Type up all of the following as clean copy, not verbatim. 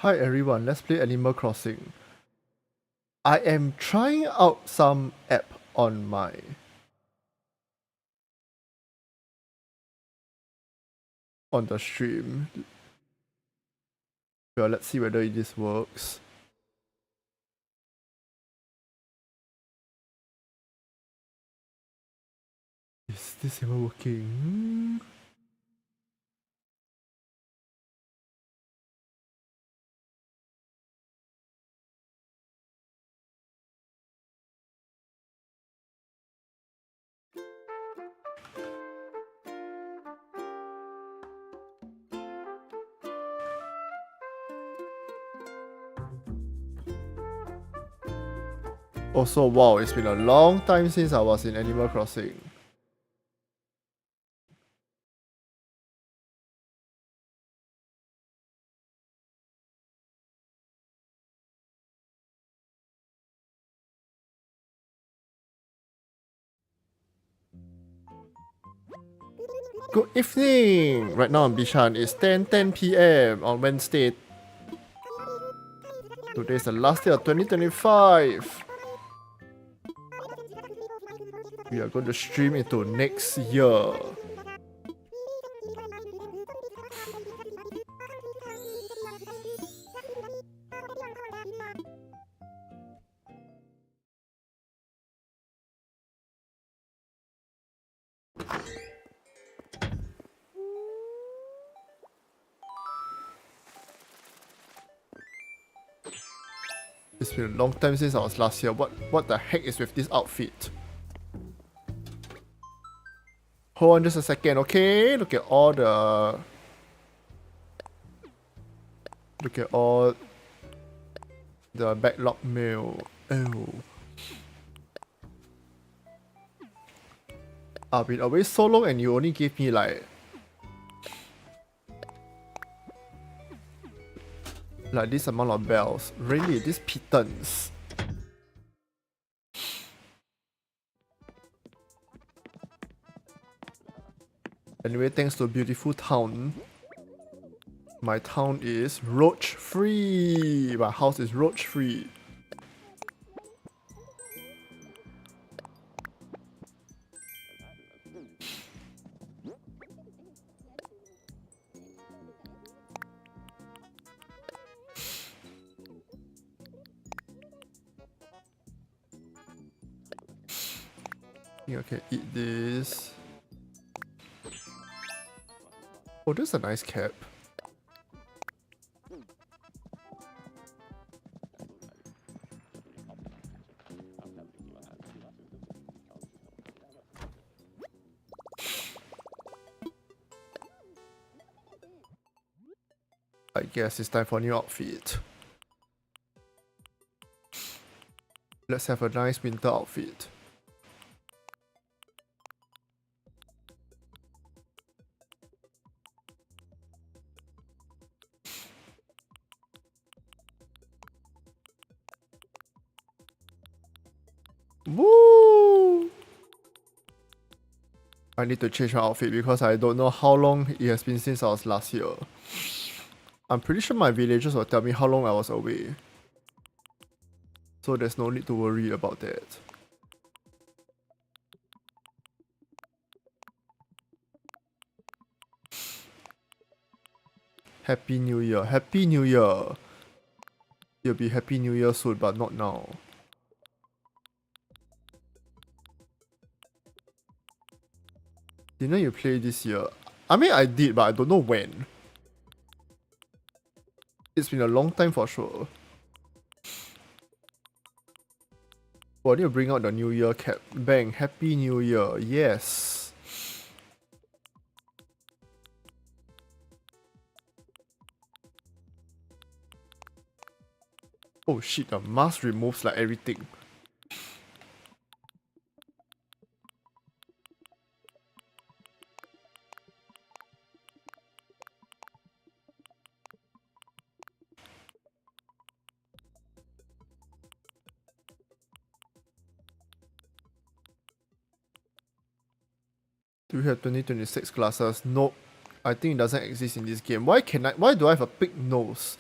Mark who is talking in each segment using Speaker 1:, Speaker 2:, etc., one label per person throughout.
Speaker 1: Hi everyone, let's play Animal Crossing. I am trying out some app on the stream. Well, let's see whether this works. Is this even working? Also, wow, it's been a long time since I was in Animal Crossing. Good evening! Right now in Bishan, it's 10:10 p.m. on Wednesday. Today's the last day of 2025. We are going to stream into next year. It's been a long time since I was last here. What the heck is with this outfit? Hold on just a second, okay? Look at all the backlog mail. Oh. I've been away so long and you only gave me like this amount of bells. Really, these pittance. Anyway, thanks to a beautiful town. My town is roach free. My house is roach free. I think I can eat this. Oh, this is a nice cap. I guess it's time for a new outfit. Let's have a nice winter outfit. Woo! I need to change my outfit because I don't know how long it has been since I was last here. I'm pretty sure my villagers will tell me how long I was away. So there's no need to worry about that. Happy New Year. Happy New Year. You'll be Happy New Year soon, but not now. Didn't you play this year? I mean, I did, but I don't know when. It's been a long time for sure. Oh, I need to bring out the New Year cap. Bang, Happy New Year. Yes. Oh shit, the mask removes like everything. Do we have 2026 glasses? Nope. I think it doesn't exist in this game. Why do I have a pig nose?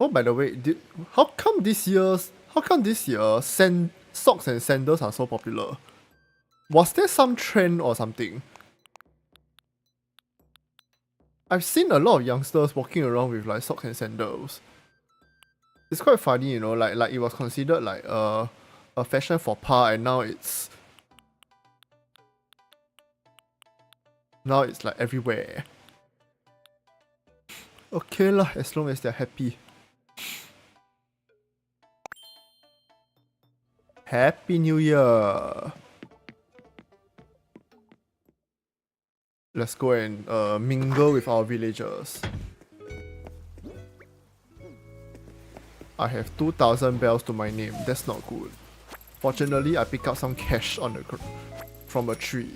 Speaker 1: Oh, by the way, how come this year socks and sandals are so popular? Was there some trend or something? I've seen a lot of youngsters walking around with like socks and sandals. It's quite funny, you know, like it was considered like a fashion faux pas, and now it's like everywhere. Okay lah, as long as they're happy. Happy New Year! Let's go and mingle with our villagers. I have 2,000 bells to my name. That's not good. Fortunately, I pick up some cash on from a tree.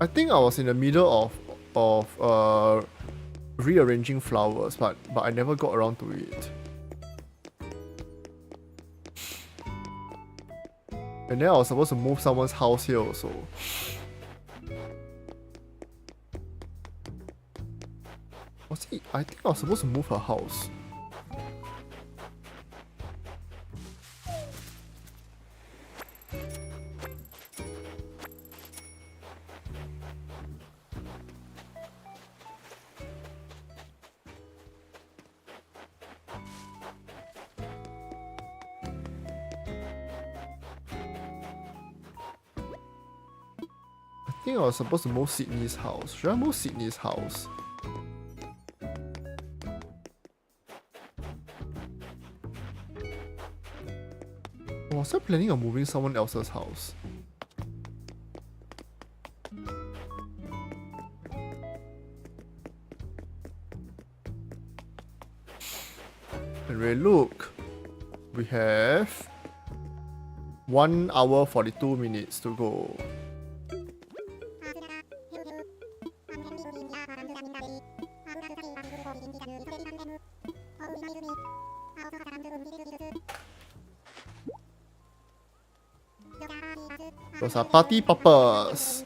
Speaker 1: I think I was in the middle of rearranging flowers, but I never got around to it. And then I was supposed to move someone's house here also. Was it? I think I was supposed to move her house. I think I was supposed to move Sydney's house. Should I move Sydney's house? Or was I planning on moving someone else's house? Anyway, look. We have 1 hour 42 minutes to go. Those are party poppers.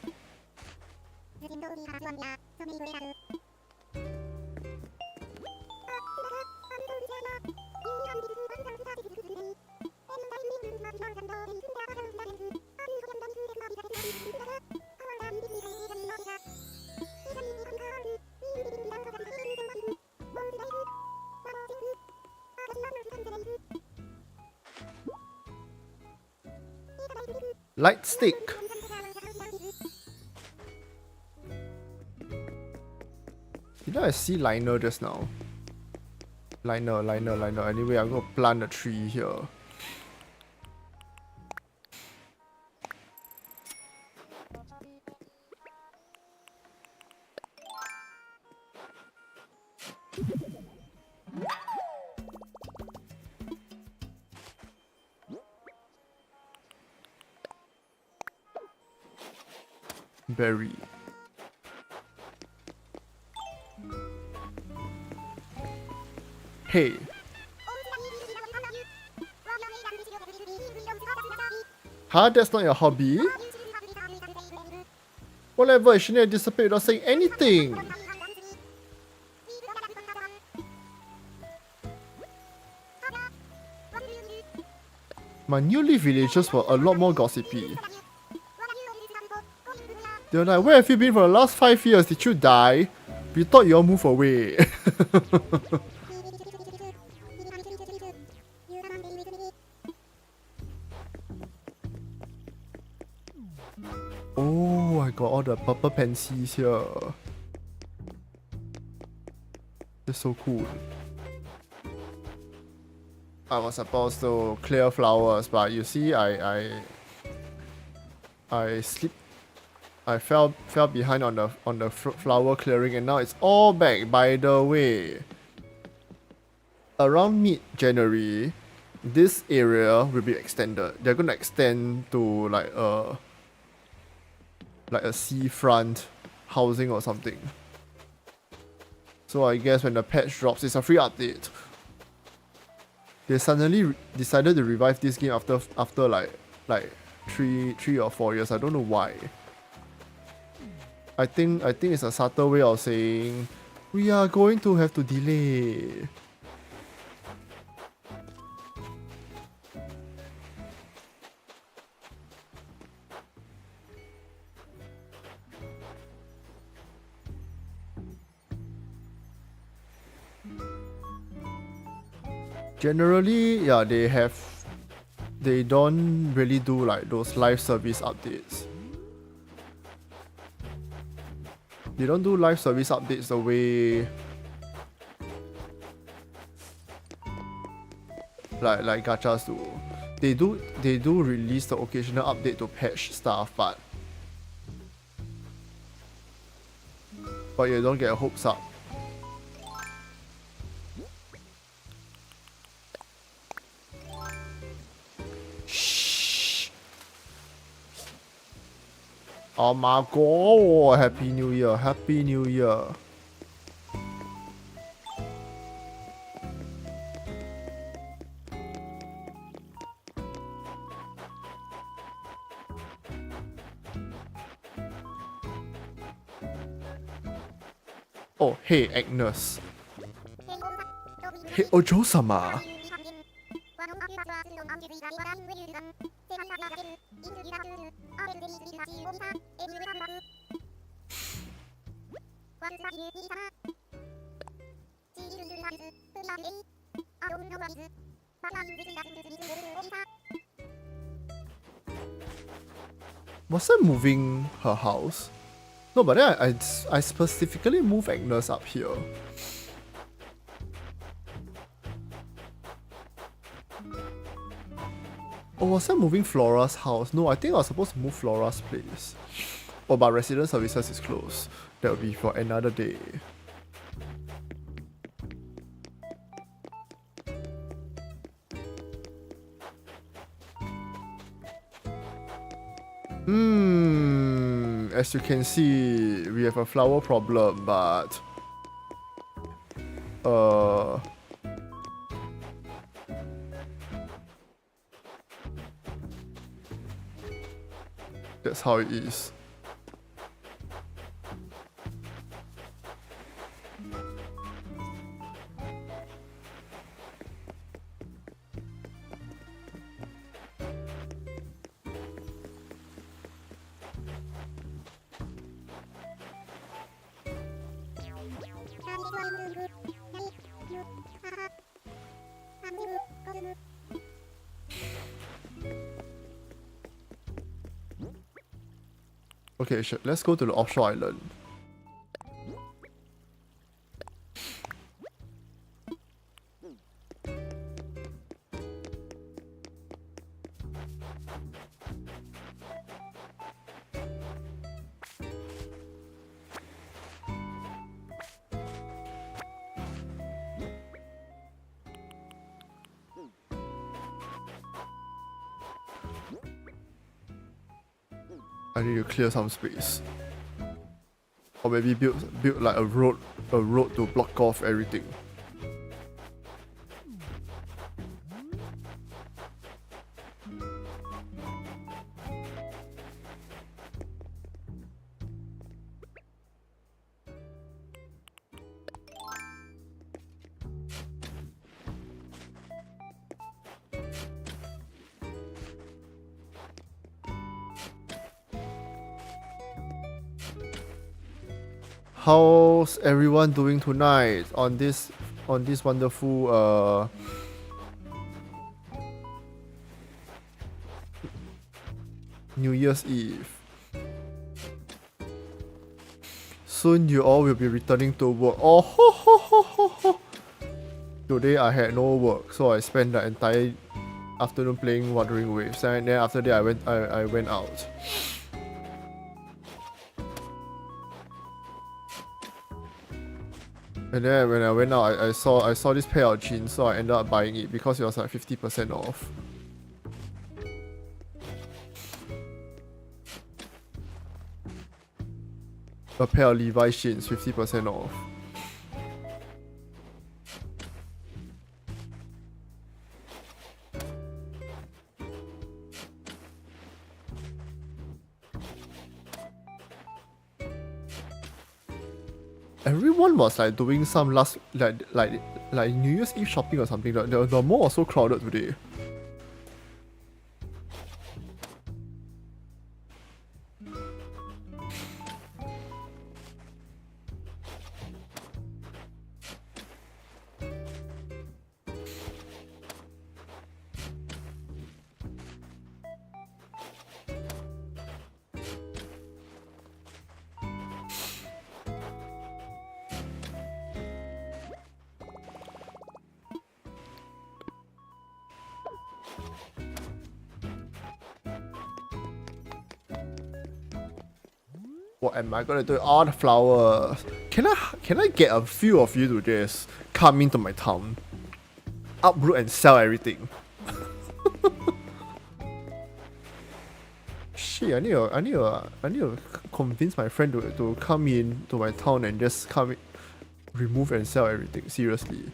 Speaker 1: Light stick. Did I see liner just now? Liner. Anyway, I'm gonna plant a tree here. Berry. Hey. Huh? That's not your hobby? Whatever, I shouldn't have disappeared without saying anything. My newly villagers were a lot more gossipy. They were like, where have you been for the last 5 years? Did you die? We thought you all moved away. Oh, I got all the purple pansies here. That's so cool. I was supposed to clear flowers, but you see, I slipped. I fell behind on the flower clearing, and now it's all back. By the way, around mid-January, this area will be extended. They're gonna extend to like a seafront housing or something. So I guess when the patch drops, it's a free update. They suddenly decided to revive this game after like 3 or 4 years. I don't know why. I think it's a subtle way of saying We are going to have to delay. Generally, yeah, they don't really do like those live service updates. They don't do live service updates the way like gachas do. They do release the occasional update to patch stuff, but you don't get hopes up. Shh. Oh my god! Happy New Year! Happy New Year! Oh, hey Agnes. Hey Ojo-sama. Was I moving her house? No, but then I specifically moved Agnes up here. Or was I moving Flora's house? No, I think I was supposed to move Flora's place. Oh, but resident services is closed. That will be for another day. As you can see, we have a flower problem, but that's how it is. Okay, sure. Let's go to the offshore island. I need to clear some space. Or maybe build like a road to block off everything. How's everyone doing tonight on this wonderful New Year's Eve? Soon you all will be returning to work. Oh ho ho ho ho ho. Today I had no work, so I spent the entire afternoon playing Wuthering Waves, and then after that I went out. And then when I went out, I saw this pair of jeans, so I ended up buying it because it was like 50% off. A pair of Levi's jeans, 50% off. everyone was like doing some last like New Year's Eve shopping or something. The mall was so crowded today. What am I gonna do? All the flowers. Can I get a few of you to just come into my town, uproot and sell everything? Shit, I need to convince my friend to come in to my town and just remove and sell everything. Seriously.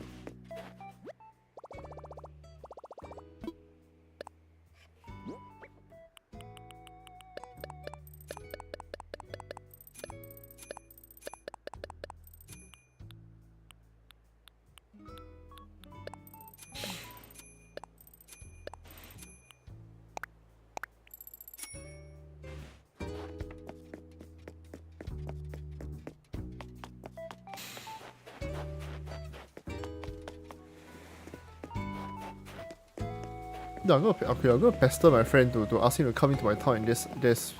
Speaker 1: No, I'm gonna pester my friend to ask him to come into my town and just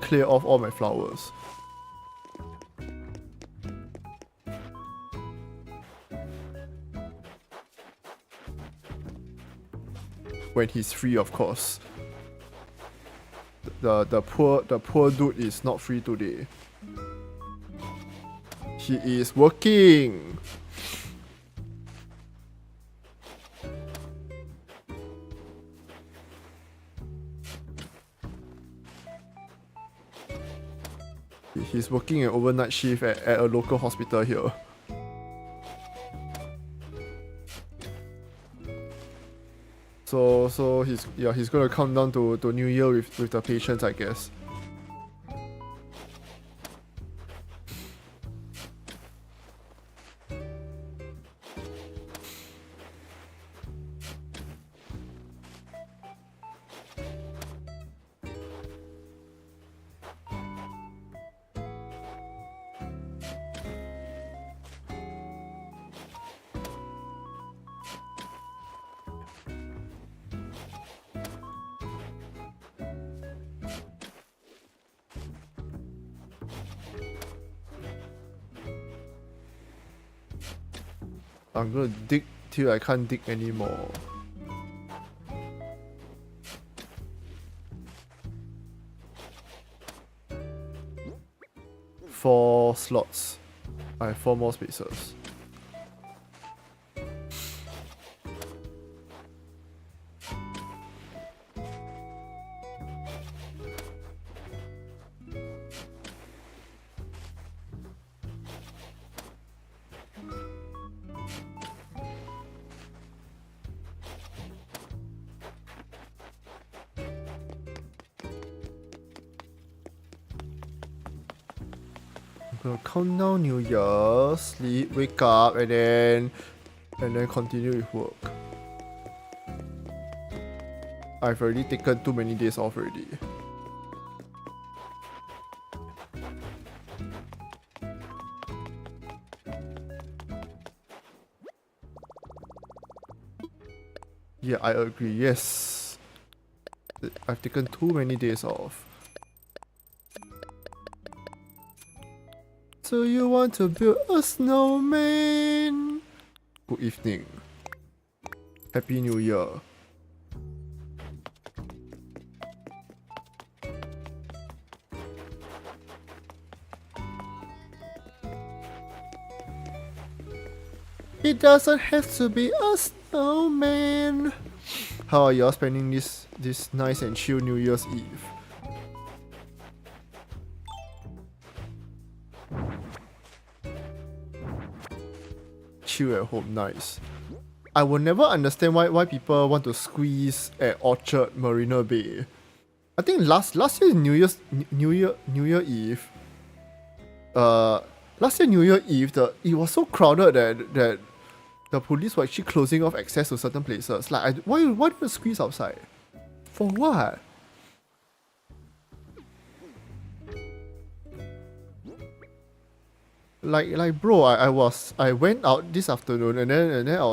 Speaker 1: clear off all my flowers. When he's free, of course. The poor dude is not free today. He is working. He's working an overnight shift at a local hospital here. So he's gonna come down to New Year with the patients, I guess. I'm gonna dig till I can't dig anymore. Four slots. I have 4 more spaces. We'll count down New Year, sleep, wake up, and then continue with work. I've already taken too many days off already. Yeah, I agree. Yes, I've taken too many days off. So you want to build a snowman? Good evening. Happy New Year. It doesn't have to be a snowman. How are y'all spending this nice and chill New Year's Eve? Chill at home, nice. I will never understand why people want to squeeze at Orchard Marina Bay. I think last year New Year Eve, last year New Year Eve, it was so crowded that the police were actually closing off access to certain places. Like, why do you squeeze outside? For what? Like bro, I went out this afternoon and then I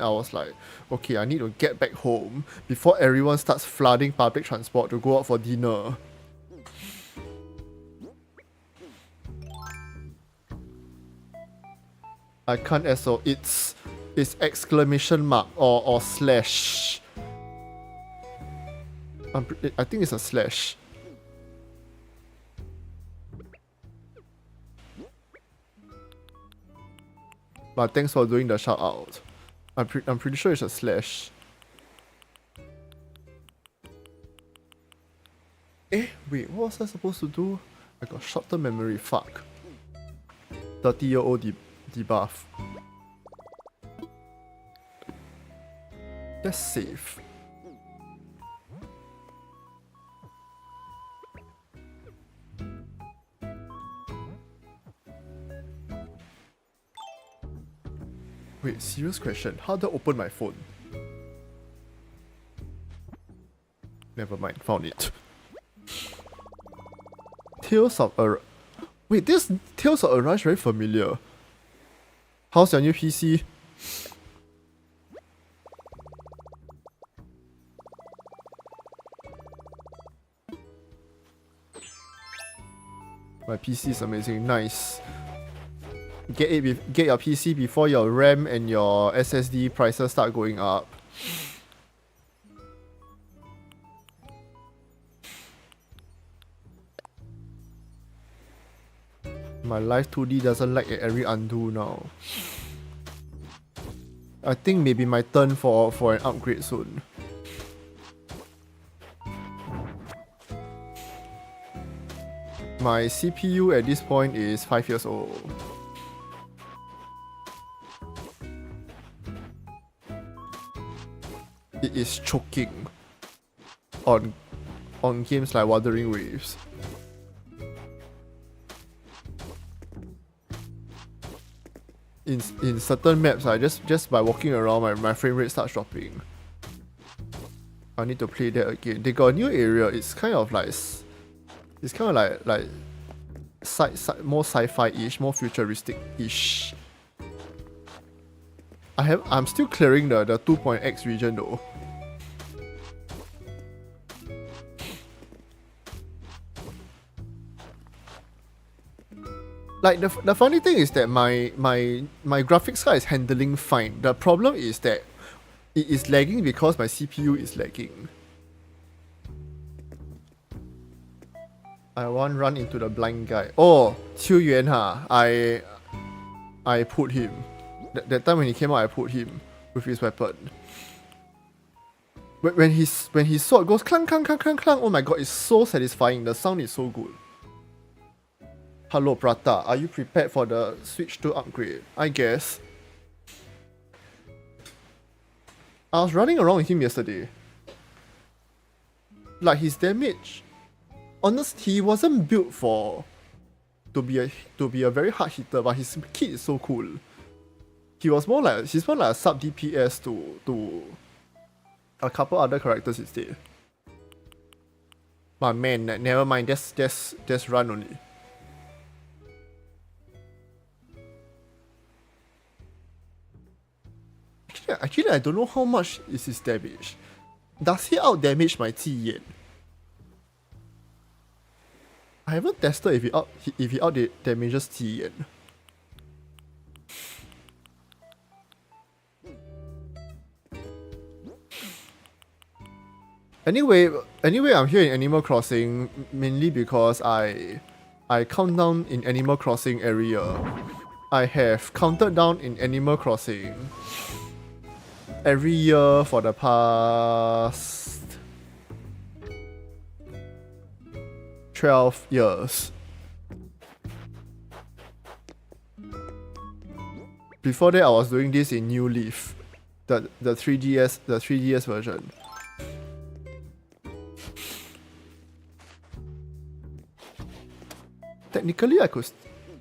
Speaker 1: was like, okay, I need to get back home before everyone starts flooding public transport to go out for dinner. I can't SO. It's exclamation mark or slash. I think it's a slash. But thanks for doing the shout out. I'm pretty sure it's a slash. Wait, what was I supposed to do? I got short-term memory, fuck. 30-year-old debuff. Let's save. Wait, serious question. How do I open my phone? Never mind, found it. Tales of Wait, this Tales of Arise very familiar. How's your new PC? My PC is amazing, nice. Get your PC before your RAM and your SSD prices start going up. My life 2D doesn't like every undo now. I think maybe my turn for an upgrade soon. My CPU at this point is 5 years old. It is choking on games like Wuthering Waves. In certain maps, I just by walking around, my frame rate starts dropping. I need to play that again. They got a new area. It's kind of like more sci-fi-ish, more futuristic-ish. I'm still clearing the 2.x region though. Like the funny thing is that my graphics card is handling fine. The problem is that it is lagging because my CPU is lagging. I want run into the blind guy. Oh, Qiu Yuan ha. I put him. That time when he came out, I put him with his weapon. When his sword goes clang clang clang clang clang, oh my god, it's so satisfying. The sound is so good. Hello Prata, are you prepared for the Switch 2 upgrade? I guess. I was running around with him yesterday. Like his damage, honestly, he wasn't built to be a very hard hitter, but his kit is so cool. He's more like a sub DPS to a couple other characters instead. But man, never mind. Just run only. Actually, I don't know how much is his damage. Does he out damage my Qi yet? I haven't tested if he out damages Qi yet. Anyway, I'm here in Animal Crossing mainly because I count down in Animal Crossing every year. I have counted down in Animal Crossing every year for the past 12 years. Before that, I was doing this in New Leaf, the 3DS version. Technically, I could.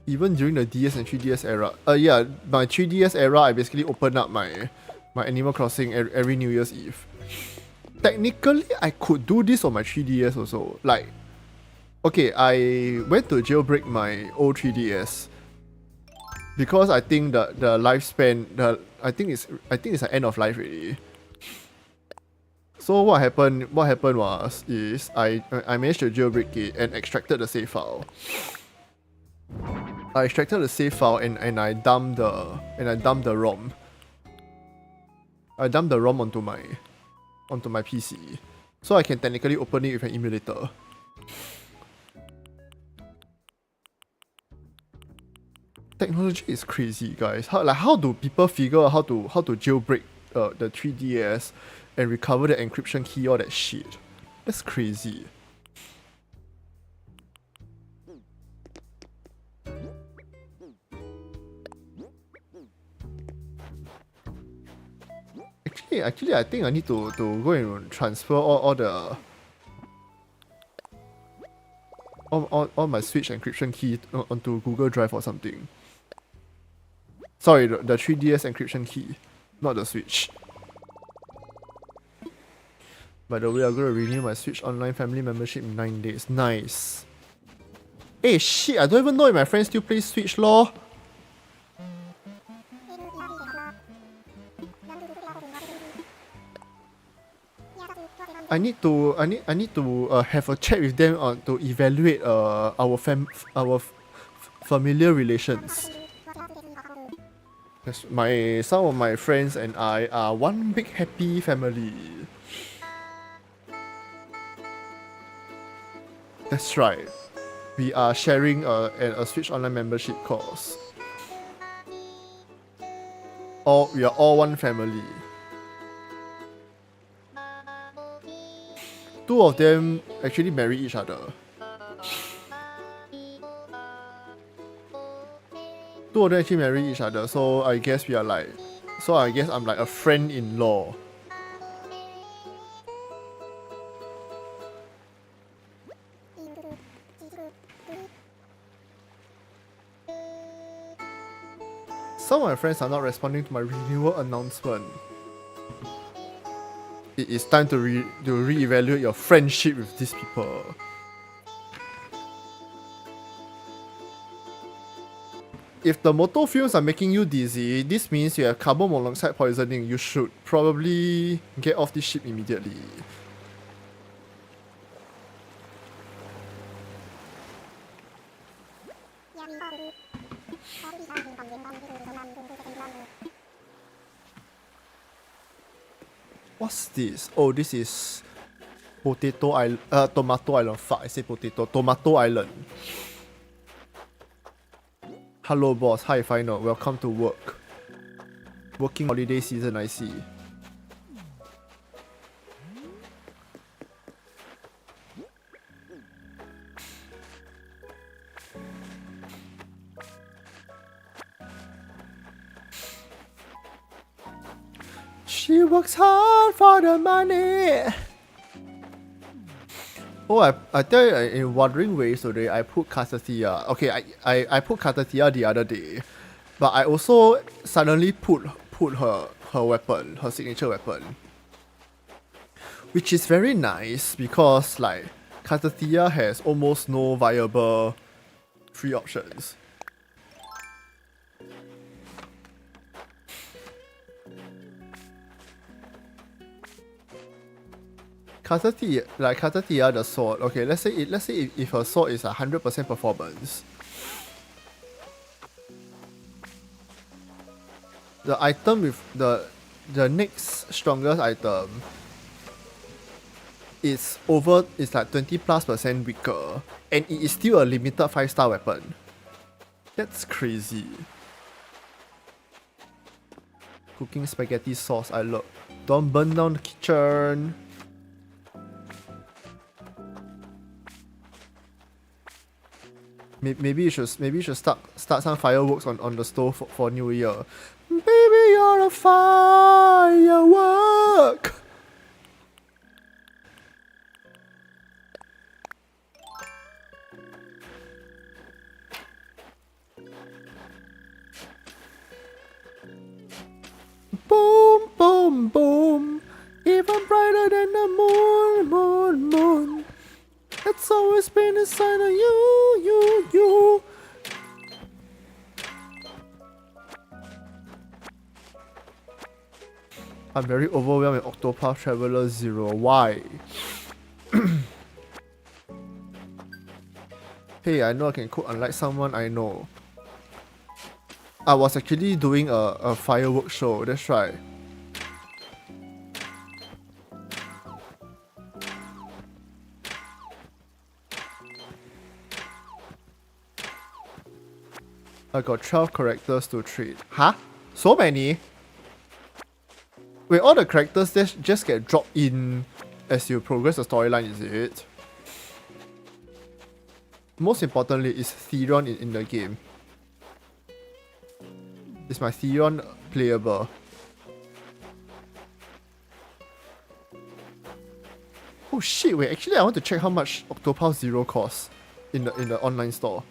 Speaker 1: even during the DS and 3DS era. Yeah, my 3DS era, I basically opened up my Animal Crossing every New Year's Eve. Technically, I could do this on my 3DS also. Like, okay, I went to jailbreak my old 3DS because I think the lifespan, I think it's the end of life already. So what happened was I managed to jailbreak it and extracted the save file. I extracted the save file and I dumped the ROM. I dumped the ROM onto my PC, so I can technically open it with an emulator. Technology is crazy, guys. How do people figure out how to jailbreak the 3DS and recover the encryption key, all that shit? That's crazy. Actually, I think I need to go and transfer all my Switch encryption key onto Google Drive or something. Sorry, the 3DS encryption key, not the Switch. By the way, I'm gonna renew my Switch Online family membership in 9 days. Nice. Hey shit, I don't even know if my friends still play Switch lor. I need to have a chat with them to evaluate our familiar relations. Some of my friends and I are one big happy family. That's right. We are sharing a Switch Online membership course. We are all one family. Two of them actually marry each other. So I guess I'm like a friend-in-law. Some of my friends are not responding to my renewal announcement. It is time to reevaluate your friendship with these people. If the motor fumes are making you dizzy, this means you have carbon monoxide poisoning. You should probably get off this ship immediately. What's this? Oh, this is Tomato Island. Fuck, I say potato. Tomato Island. Hello boss, hi final, welcome to work. Working holiday season, I see. She works hard for the money. Oh, I tell you, in Wandering Ways today, I put Catathea. Okay, I put Catathea the other day, but I also suddenly put her weapon, her signature weapon, which is very nice because like Catathea has almost no viable free options. Catathea the sword. Okay, let's say if her sword is 100% performance, the item with the next strongest item is like 20+% weaker, and it is still a limited 5-star weapon. That's crazy. Cooking spaghetti sauce, I love. Don't burn down the kitchen. Maybe you should start some fireworks on the stove for New Year. Baby, you're a firework. It's always been a sign of you. I'm very overwhelmed with Octopath Traveler 0. Why? Hey, I know I can cook unlike someone I know. I was actually doing a fireworks show, that's right. I got 12 characters to trade. Huh? So many? Wait, all the characters just get dropped in as you progress the storyline, is it? Most importantly, is Theron in the game? Is my Theron playable? Oh shit, wait, actually I want to check how much Octopath 0 costs in the online store.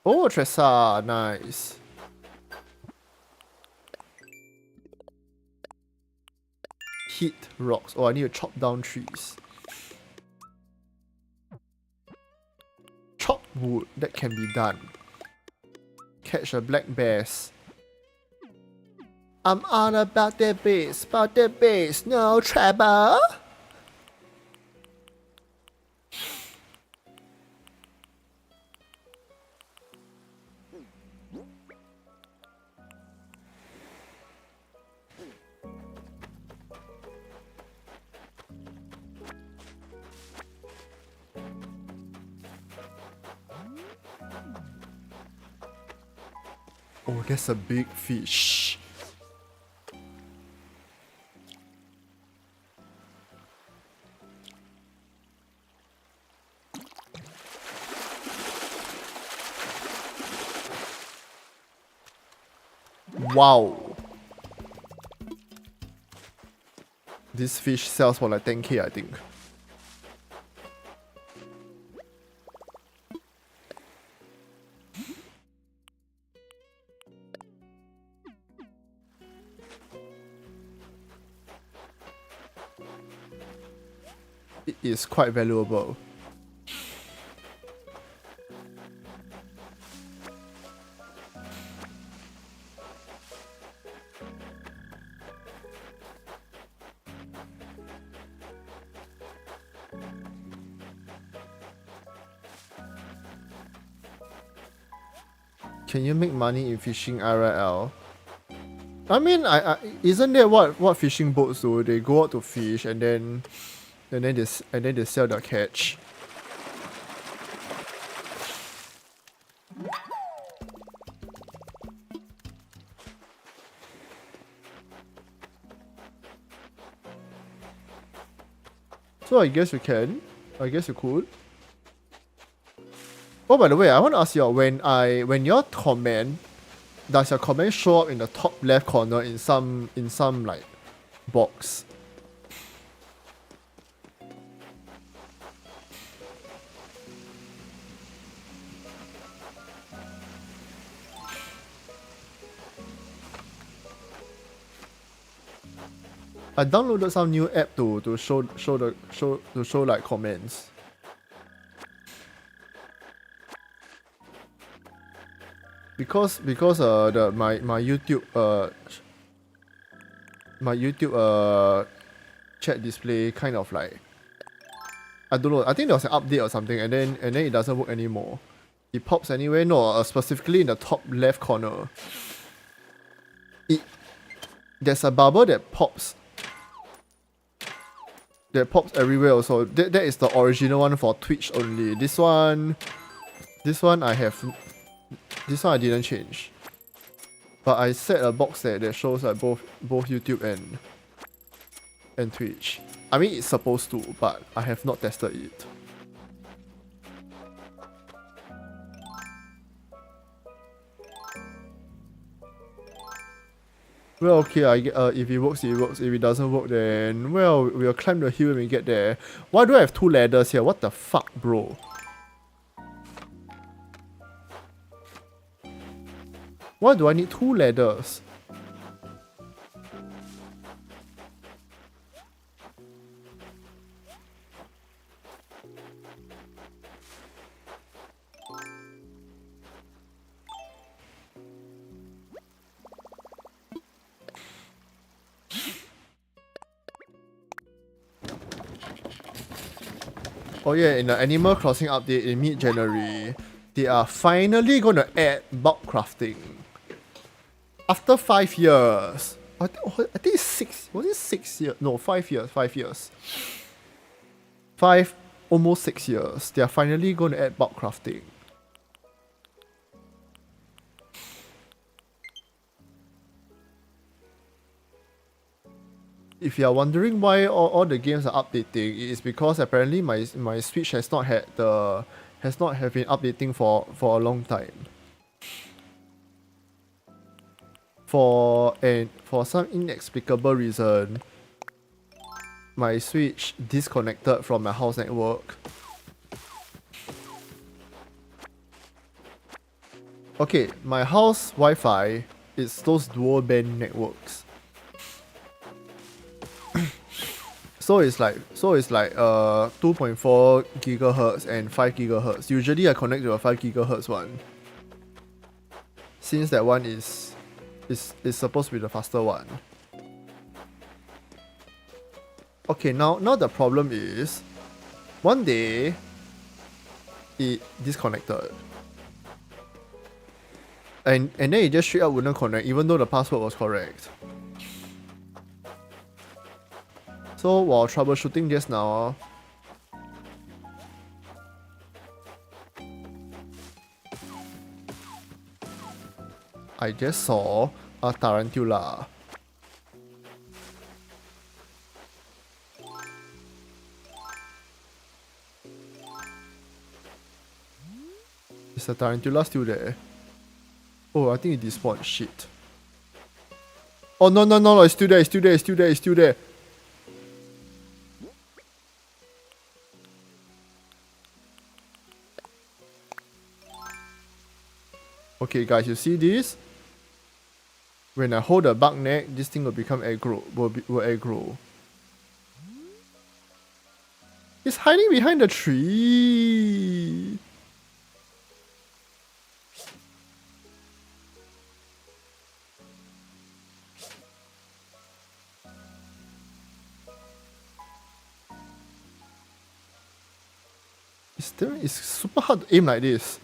Speaker 1: Oh, Tressa, nice. Hit rocks. Oh, I need to chop down trees. Chop wood, that can be done. Catch the black bears. I'm on about that bass, no trouble. Oh, that's a big fish. Wow. This fish sells for like 10k, I think. It is quite valuable. Can you make money in fishing IRL? I mean, isn't that what fishing boats do? They go out to fish and then they sell their catch. So I guess you can. I guess you could. Oh, by the way, I want to ask you, when your comment, does your comment show up in the top left corner in some like box? I downloaded some new app to show like comments. Because my YouTube chat display kind of like, I don't know, I think there was an update or something and then it doesn't work anymore. It pops anywhere, no, specifically in the top left corner. There's a bubble that pops everywhere also. That is the original one for Twitch only. This one I didn't change. But I set a box there that shows like both YouTube and Twitch. I mean, it's supposed to, but I have not tested it. Well, okay, if it works, it works. If it doesn't work, then, well, we'll climb the hill when we get there. Why do I have 2 ladders here? What the fuck, bro? Why do I need 2 ladders? Oh yeah, in the Animal Crossing update in mid-January, they are finally gonna add bulk crafting. After 5 years. I think it's 6. Was it 6 years? No, 5 years. 5 years. Almost 6 years. They are finally gonna add bulk crafting. If you are wondering why all the games are updating, it is because apparently my Switch has not been updating for a long time. For some inexplicable reason, my Switch disconnected from my house network. Okay, my house Wi-Fi is those dual band networks. So it's like 2.4 gigahertz and 5 gigahertz. Usually I connect to a 5 gigahertz one, since that one is supposed to be the faster one. Okay, now the problem is, one day it disconnected, and then it just straight up wouldn't connect even though the password was correct. So while troubleshooting just now, I just saw a tarantula. Is the tarantula still there? Oh, I think it despawned. Shit. Oh no, it's still there. Okay guys, you see this? When I hold the bug neck, this thing will become aggro. Will aggro. It's hiding behind the tree. It's super hard to aim like this.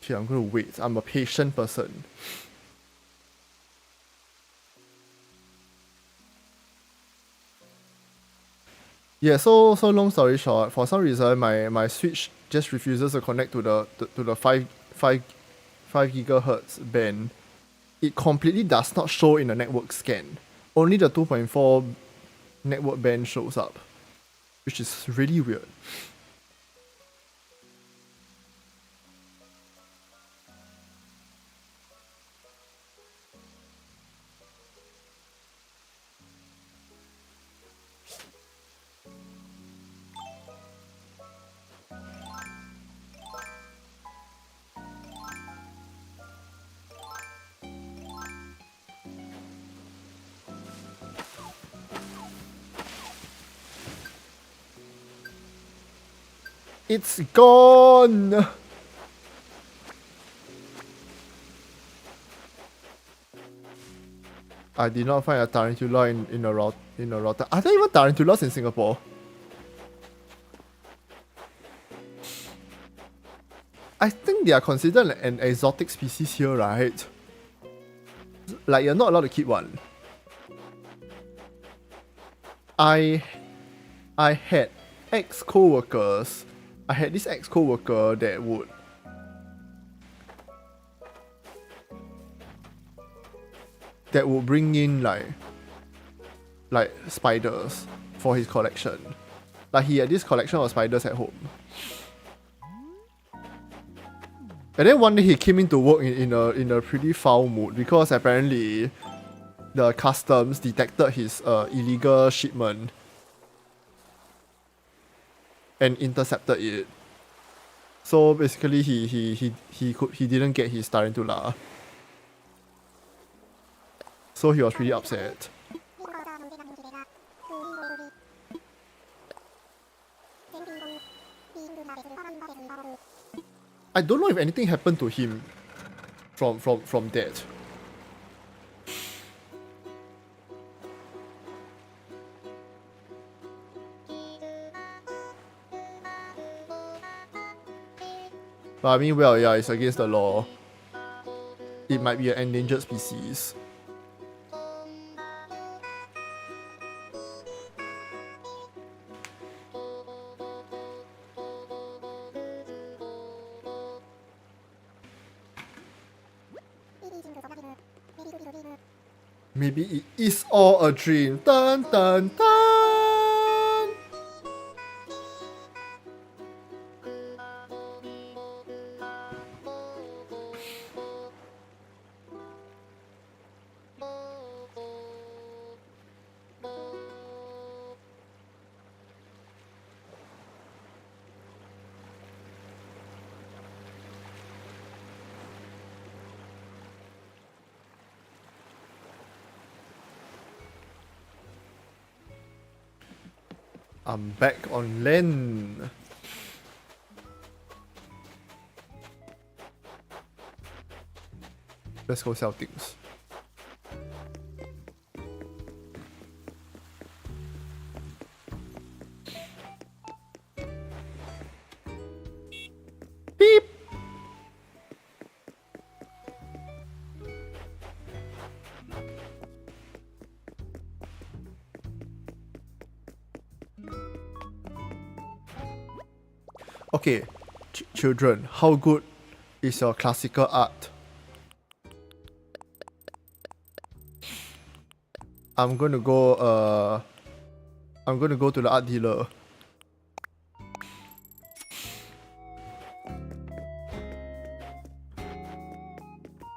Speaker 1: Okay, I'm gonna wait. I'm a patient person. Yeah, so long story short, for some reason my Switch just refuses to connect to the 5 gigahertz band. It completely does not show in the network scan. Only the 2.4 network band shows up, which is really weird. It's gone! I did not find a tarantula in a router. Are there even tarantulas in Singapore? I think they are considered an exotic species here, right? Like, you're not allowed to keep one. I had ex-co-workers. I had this ex-co-worker that would bring in like spiders for his collection. Like he had this collection of spiders at home. And then one day he came into work in a pretty foul mood because apparently the customs detected his illegal shipment and intercepted it. So basically he didn't get his tarantula. So he was pretty upset. I don't know if anything happened to him from that. But I mean, well, yeah, it's against the law. It might be an endangered species. Maybe it is all a dream. Dun dun dun! I'm back on land. Let's go sell things. Beep! Okay, children, how good is your classical art? I'm gonna go to the art dealer.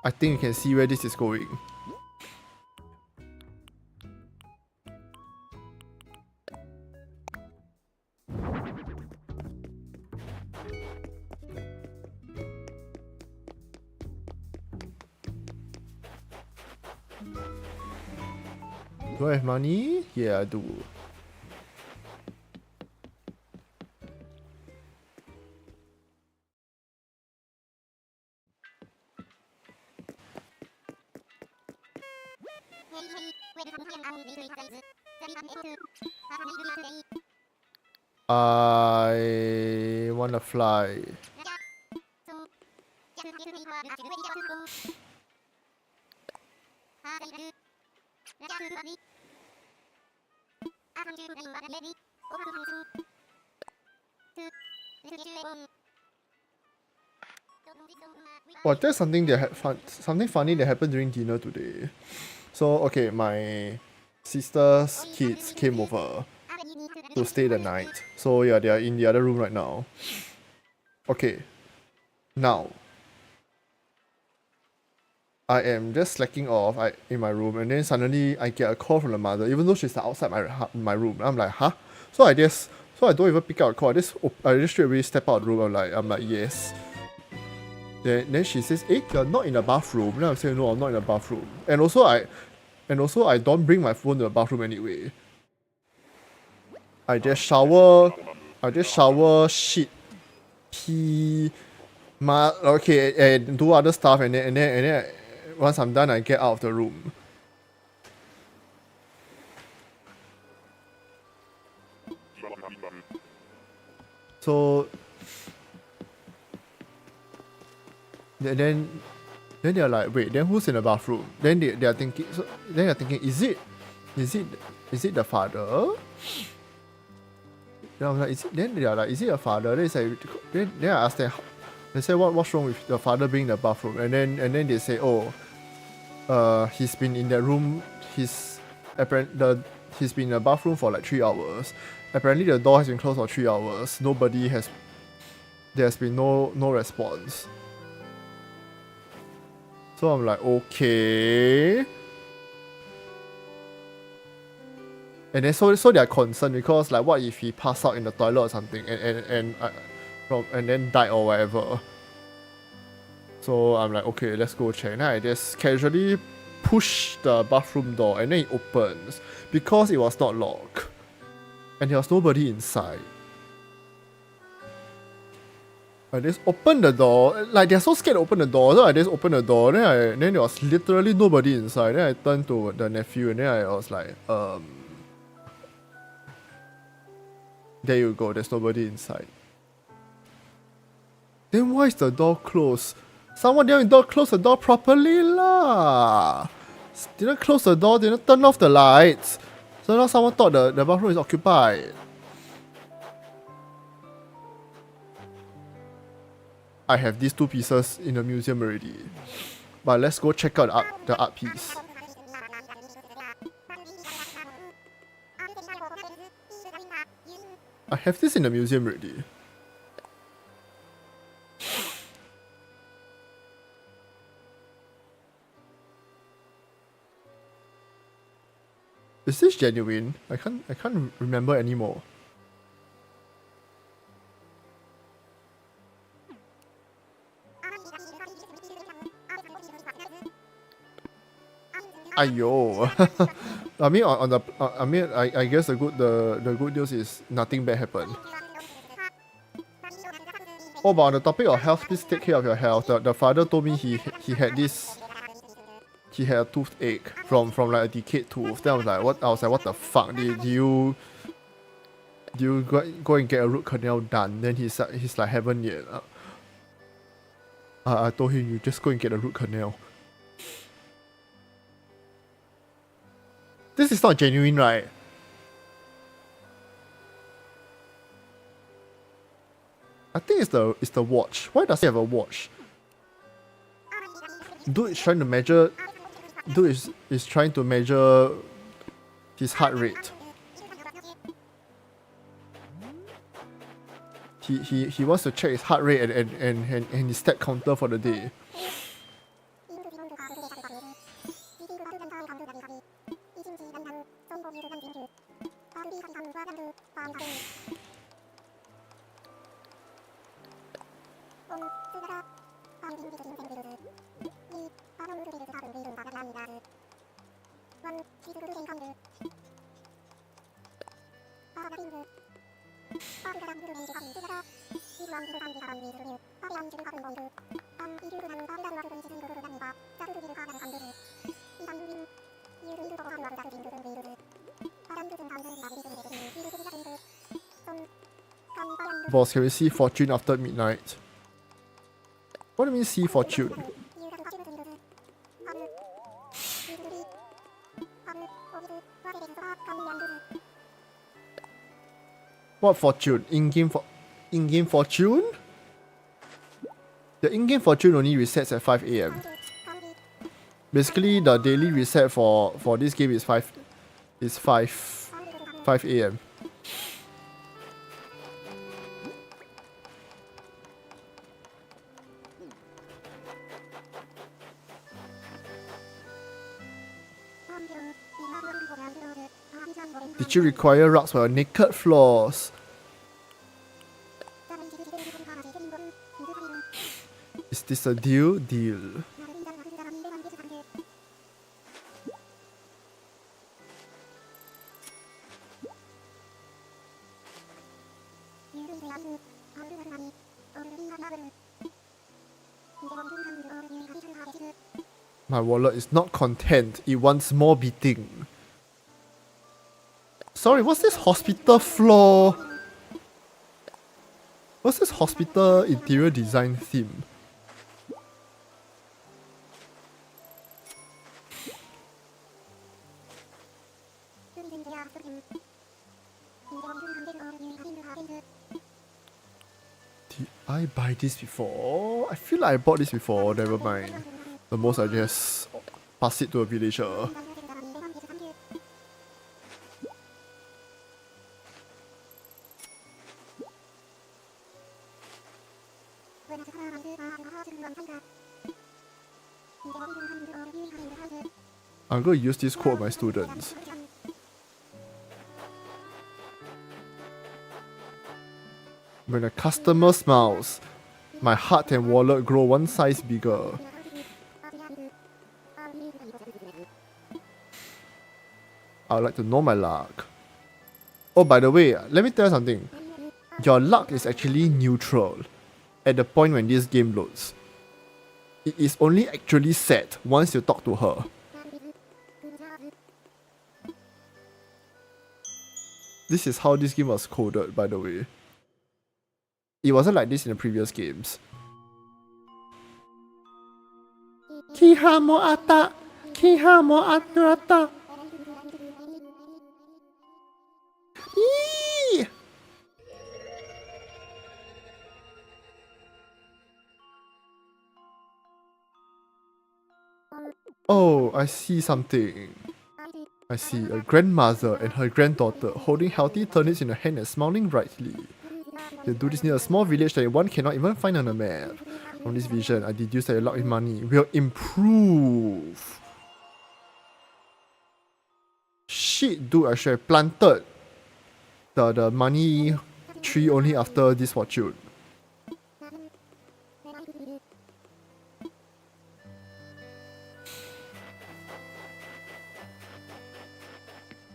Speaker 1: I think you can see where this is going. Do I have money? Yeah, I do. I wanna fly. Well, there's something something funny that happened during dinner today. So okay, my sister's kids came over to stay the night. So yeah, they are in the other room right now. Okay, now I am just slacking off in my room, and then suddenly I get a call from the mother, even though she's outside my room. I'm like, huh? So I don't even pick up a call. I just straight away step out of the room. I'm like yes. Then she says, "Hey, you're not in the bathroom." Then I say, "No, I'm not in the bathroom." And also I don't bring my phone to the bathroom anyway. I just shower, shit, pee, okay, and do other stuff, and then once I'm done, I get out of the room. So then they're like, wait, then who's in the bathroom? Then they are thinking, is it the father? Then I'm like, then they are like, is it your father? Then I asked them, they say what's wrong with the father being in the bathroom? And then they say, oh, he's been in that room, he's been in the bathroom for like 3 hours. apparently the door has been closed for 3 hours. There's been no response. So I'm like, okay. And then so they're concerned because like what if he passed out in the toilet or something and then died or whatever. So I'm like, okay, let's go check. And I just casually push the bathroom door and then it opens because it was not locked. And there was nobody inside. I just open the door, like they're so scared to open the door, so I just open the door, then there was literally nobody inside. Then I turned to the nephew and then I was like, there you go, there's nobody inside. Then why is the door closed? Someone didn't close the door properly lah. Didn't close the door, didn't turn off the lights. So now someone thought the bathroom is occupied. I have these 2 pieces in the museum already. But let's go check out the art piece. I have this in the museum already. Is this genuine? I can't remember anymore. Ayo. I guess the good news is nothing bad happened. Oh, but on the topic of health, please take care of your health. The father told me he had a toothache from like a decayed tooth. Then I was like, what the fuck? Do you go and get a root canal done? Then he's like, haven't yet. I told him, you just go and get a root canal. This is not genuine, right? I think it's the watch. Why does he have a watch? Dude is trying to measure. Dude is trying to measure his heart rate. He wants to check his heart rate and his step counter for the day. Boss, can we see fortune after midnight? What do you mean see fortune? What fortune? In-game fortune? The in-game fortune only resets at 5 AM. Basically, the daily reset for this game is 5 AM. Did you require rugs for your naked floors? Is this a deal? Deal. My wallet is not content. It wants more beating. Sorry, what's this hospital floor? What's this hospital interior design theme? Did I buy this before? I feel like I bought this before, never mind. The most I just pass it to a villager. I'm going to use this quote with my students. When a customer smiles, my heart and wallet grow one size bigger. I would like to know my luck. Oh, by the way, let me tell you something. Your luck is actually neutral at the point when this game loads. It is only actually set once you talk to her. This is how this game was coded, by the way. It wasn't like this in the previous games. Kihamo ata! Kihamo ata! Eee! Oh, I see something. I see a grandmother and her granddaughter holding healthy turnips in her hand and smiling brightly. They do this near a small village that one cannot even find on a map. From this vision, I deduce that your luck with money will improve. Shit, dude, I should have planted the money tree only after this fortune.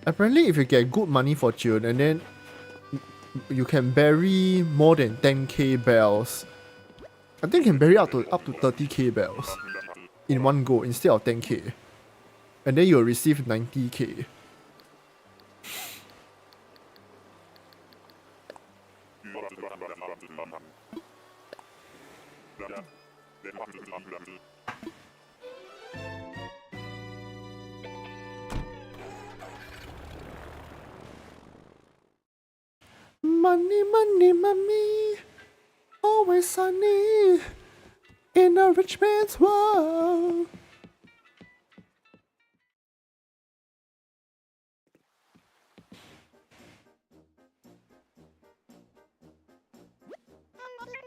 Speaker 1: Apparently, if you get good money fortune and then you can bury more than 10k bells. I think you can bury up to 30k bells in one go instead of 10k. And then you'll receive 90k. Money, money, money, always sunny in a rich man's world.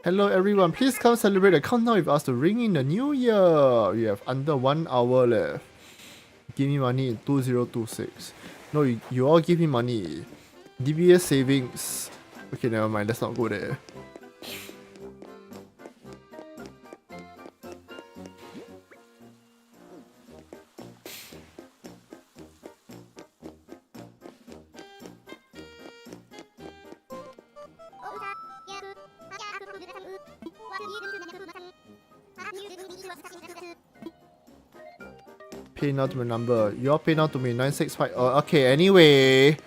Speaker 1: Hello everyone, please come celebrate the countdown with us to ring in the new year. We have under 1 hour left. Give me money in 2026. No, you all give me money. DBS savings. Okay, never mind, let's not go there. Pay now to my number. You all pay now to me 965. Okay, anyway.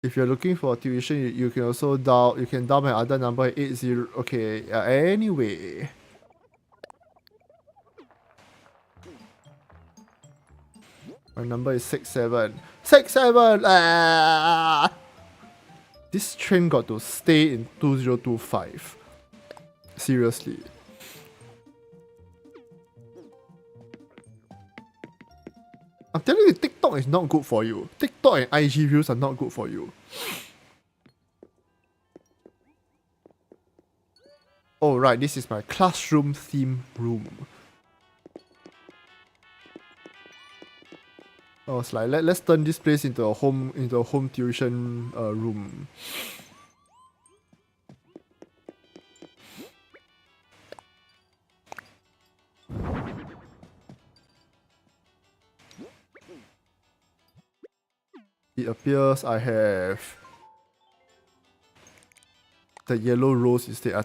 Speaker 1: If you're looking for tuition, you can also dial. You can dial my other number 80. Okay. Anyway. My number is 67. 67! Ah! This train got to stay in 2025. Seriously. I'm telling you, TikTok is not good for you. TikTok and IG Reels are not good for you. Oh right, this is my classroom theme room. I was like, let's turn this place into a home tuition room. It appears I have the yellow rose instead.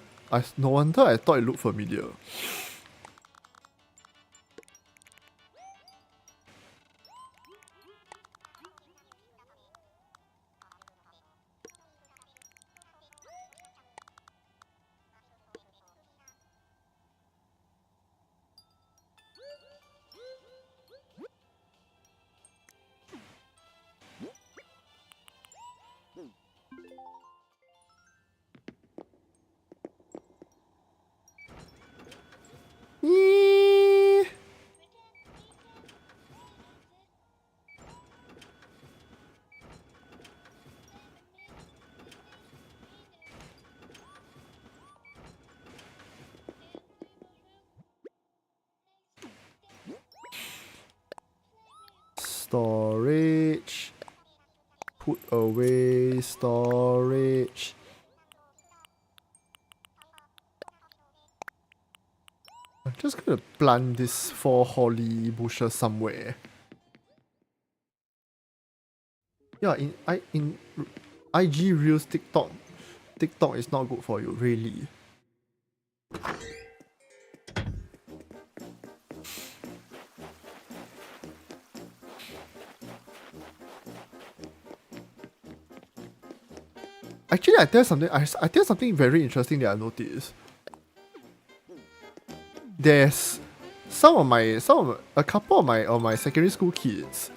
Speaker 1: No wonder I thought it looked familiar. Storage. Put away storage. I'm just gonna plant this 4 holly bushes somewhere. Yeah, in IG Reels TikTok is not good for you, really. Actually, I tell something very interesting that I noticed. There's a couple of my secondary school kids.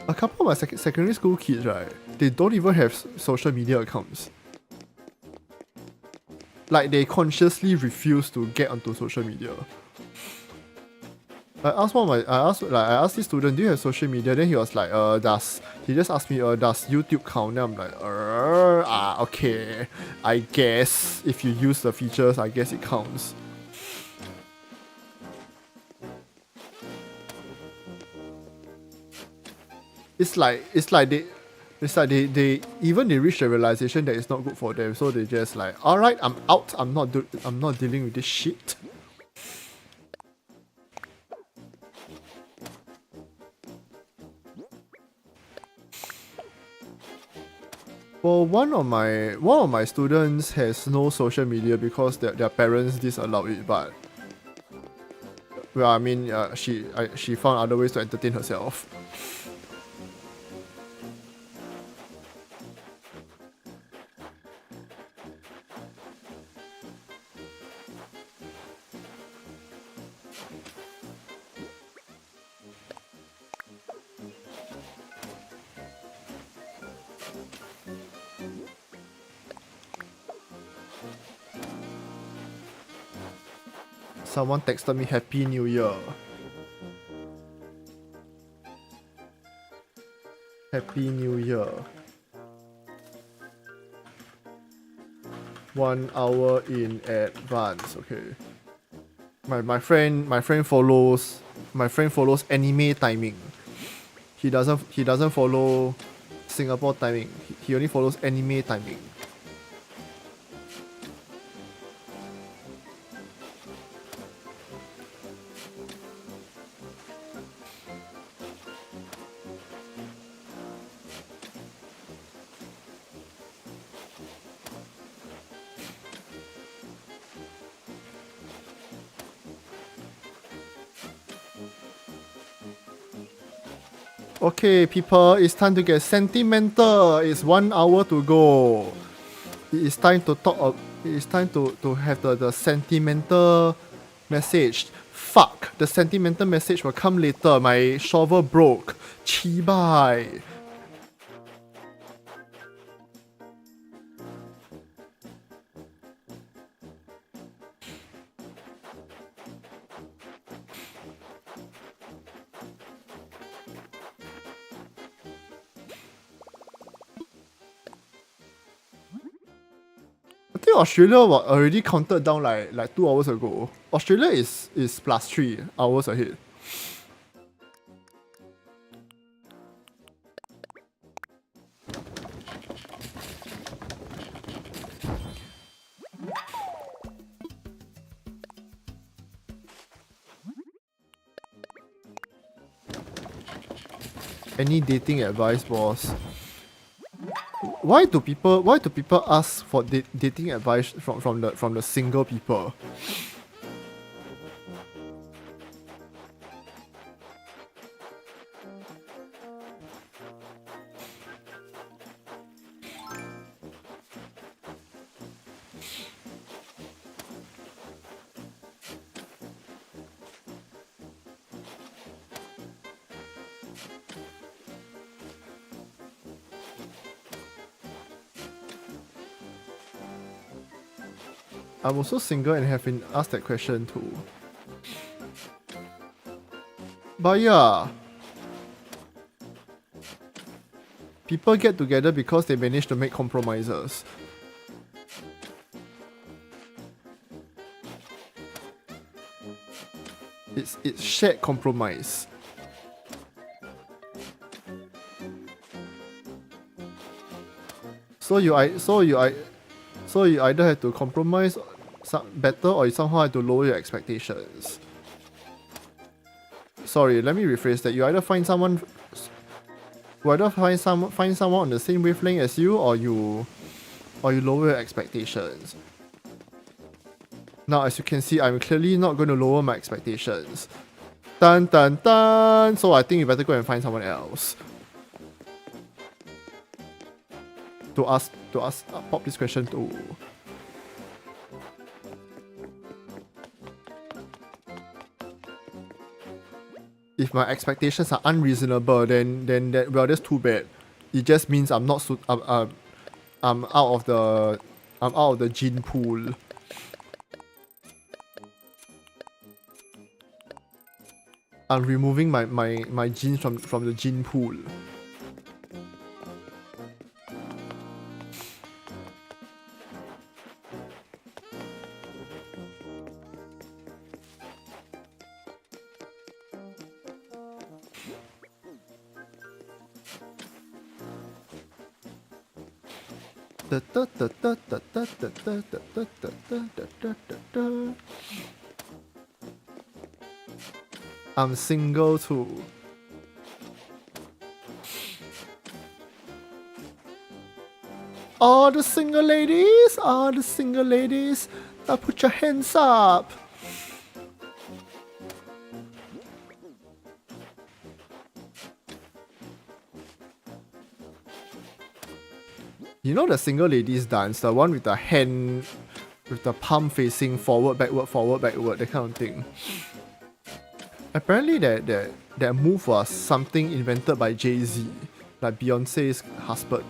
Speaker 1: A couple of my secondary school kids, right? They don't even have social media accounts. Like, they consciously refuse to get onto social media. I asked this student, do you have social media? Then he was like, he just asked me, does YouTube count? Then I'm like, okay. I guess if you use the features, I guess it counts. It's like they reach the realization that it's not good for them, so they just like, alright, I'm out. I'm not dealing with this shit. Well, one of my students has no social media because their parents disallow it, but well, I mean, she found other ways to entertain herself. Someone texted me Happy New Year. Happy New Year. 1 hour in advance. Okay. My friend follows anime timing. He doesn't follow Singapore timing. He only follows anime timing. Okay, people, it's time to get sentimental. It's 1 hour to go. It is time to talk. It is time to have the sentimental message. Fuck, the sentimental message will come later. My shovel broke. Chibai. I think Australia was already counted down like 2 hours ago. Australia is plus 3 hours ahead. Any dating advice, boss? Why do people ask for dating advice from the single people? I'm also single and have been asked that question too. But yeah, people get together because they manage to make compromises. It's shared compromise. So you either have to compromise better, or you somehow have to lower your expectations. Sorry, let me rephrase that. You either find someone on the same wavelength as you, or you lower your expectations. Now, as you can see, I'm clearly not going to lower my expectations. Dun dun dun! So I think you better go and find someone else. To ask, pop this question too. If my expectations are unreasonable, then well, that's too bad. It just means I'm not I'm out of the gene pool. I'm removing my genes from the gene pool. I'm single too. All the single ladies, now put your hands up. You know the single ladies dance, the one with the hand, with the palm facing forward, backward, that kind of thing. Apparently that move was something invented by Jay-Z, like Beyonce's husband.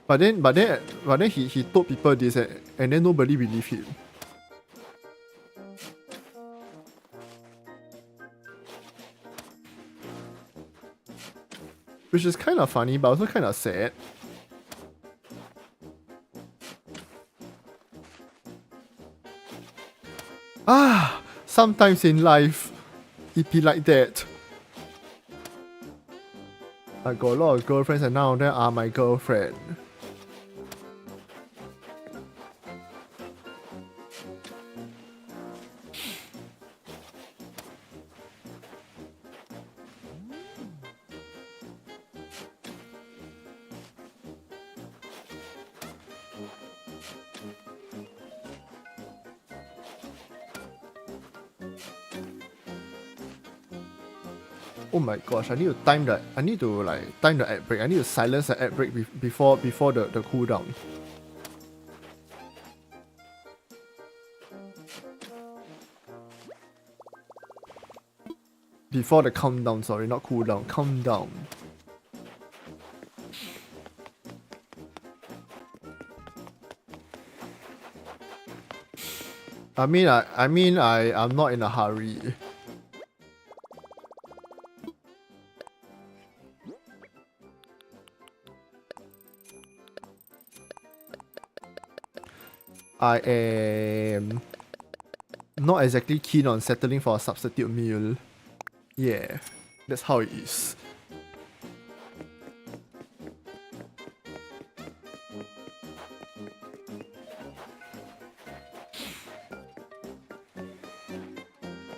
Speaker 1: But then he told people this, and then nobody believed him. Which is kind of funny, but also kind of sad. Sometimes in life, it be like that. I got a lot of girlfriends, and none of them are my girlfriend. Oh my gosh, I need to time the ad break. I need to silence the ad break before the cooldown. Before the countdown, sorry, not cooldown, countdown. I'm not in a hurry. I am not exactly keen on settling for a substitute meal. Yeah, that's how it is.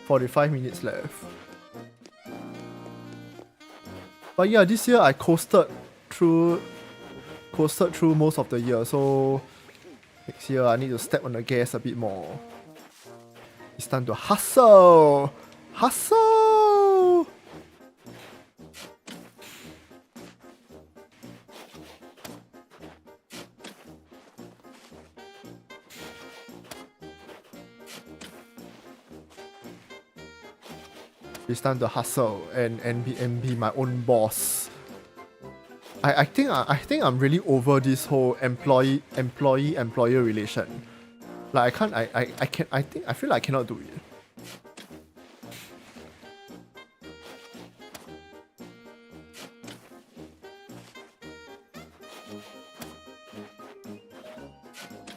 Speaker 1: "45 minutes left." But yeah, this year I coasted through most of the year, so next year I need to step on the gas a bit more. It's time to hustle! Hustle! It's time to hustle and be my own boss. I think I'm really over this whole employee-employer relation. Like I feel like I cannot do it.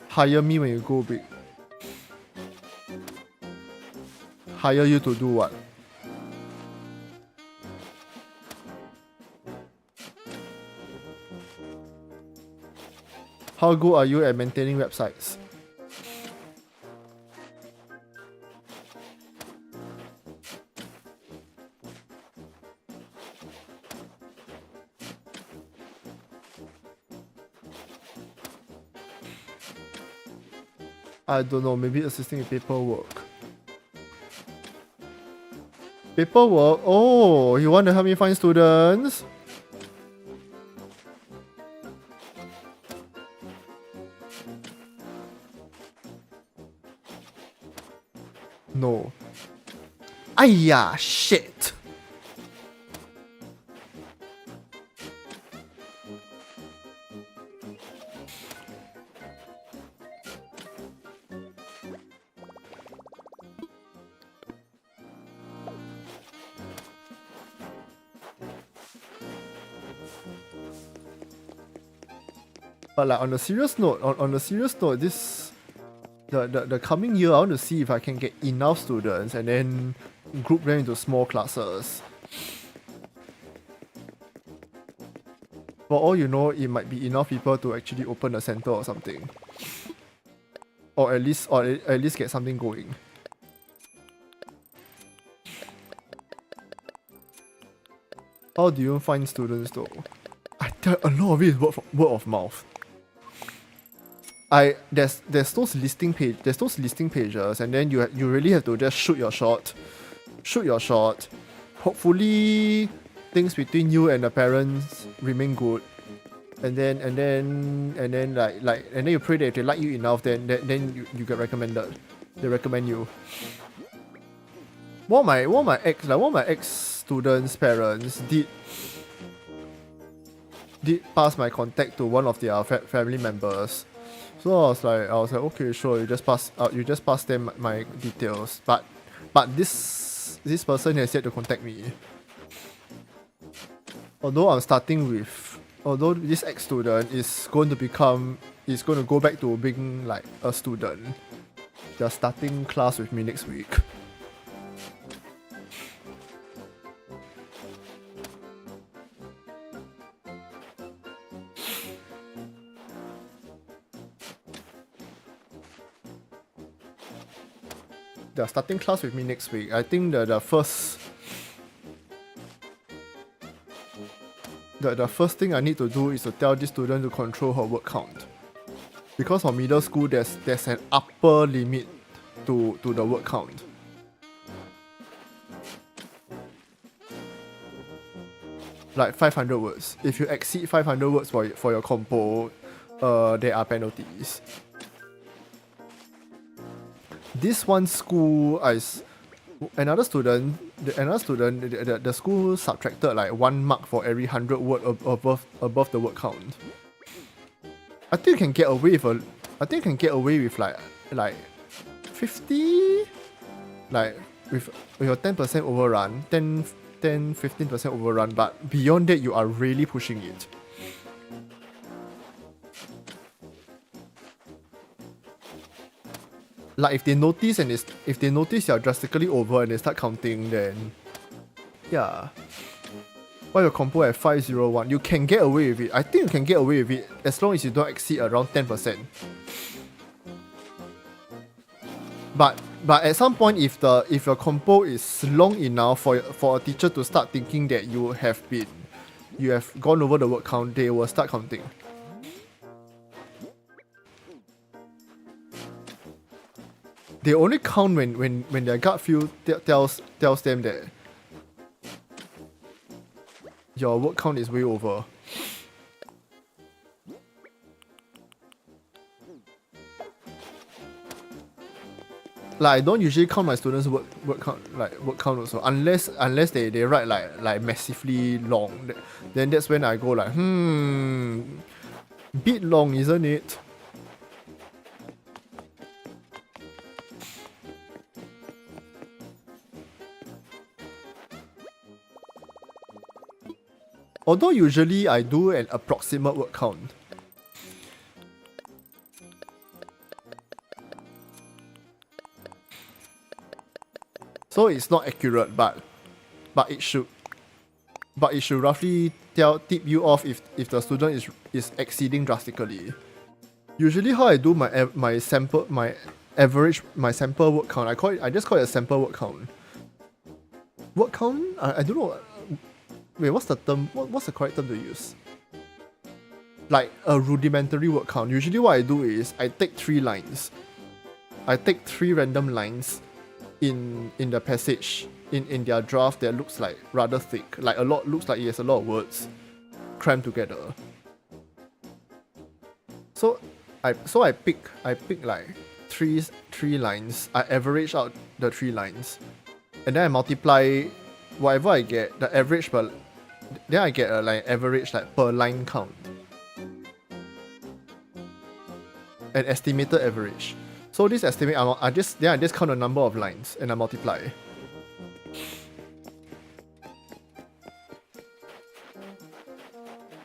Speaker 1: Hire me when you go big. hire you to do what? How good are you at maintaining websites? I don't know, maybe assisting with paperwork. Paperwork? Oh, you want to help me find students? No. Aiya, shit. But like on a serious note, this the coming year I want to see if I can get enough students and then group them into small classes. For all you know, it might be enough people to actually open a center or something. Or at least get something going. How do you find students though? I tell a lot of it is word of mouth. There's those listing pages, and then you really have to just shoot your shot. Hopefully things between you and the parents remain good. And then you pray that if they like you enough, then you get recommended. They recommend you. One of my ex students' parents did pass my contact to one of their family members. So I was like, okay, sure, you just pass them my details. But this person has yet to contact me. Although this ex-student is going to go back to being like a student. They're starting class with me next week. They're starting class with me next week. I think the first thing I need to do is to tell this student to control her word count. Because for middle school, there's an upper limit to the word count. Like 500 words. If you exceed 500 words for your compo, there are penalties. This one school, the school subtracted like 1 mark for every 100 word above the word count. I think you can get away with like 50, like with your 10% overrun, 15% overrun, but beyond that you are really pushing it. Like if they notice you're drastically over and they start counting, then yeah. While your compo at 501, you can get away with it. I think you can get away with it as long as you don't exceed around 10%. But at some point, if your compo is long enough for a teacher to start thinking that you have gone over the word count, they will start counting. They only count when their gut feel tells them that your word count is way over. Like I don't usually count my students' word count also, unless they write like massively long. Then that's when I go like, bit long, isn't it? Although usually I do an approximate word count. So it's not accurate, but it should roughly tip you off if the student is exceeding drastically. Usually how I do my sample word count, I just call it a sample word count. Word count? I don't know. Wait, what's the term? What's the correct term to use? Like a rudimentary word count. Usually what I do is I take 3 lines. I take 3 random lines in the passage in their draft that looks like rather thick. Looks like it has a lot of words crammed together. So I pick like three lines. I average out the 3 lines. And then I multiply whatever I get, the average per, then I get a average per line count. An estimated average. So this estimate, I just count the number of lines and I multiply.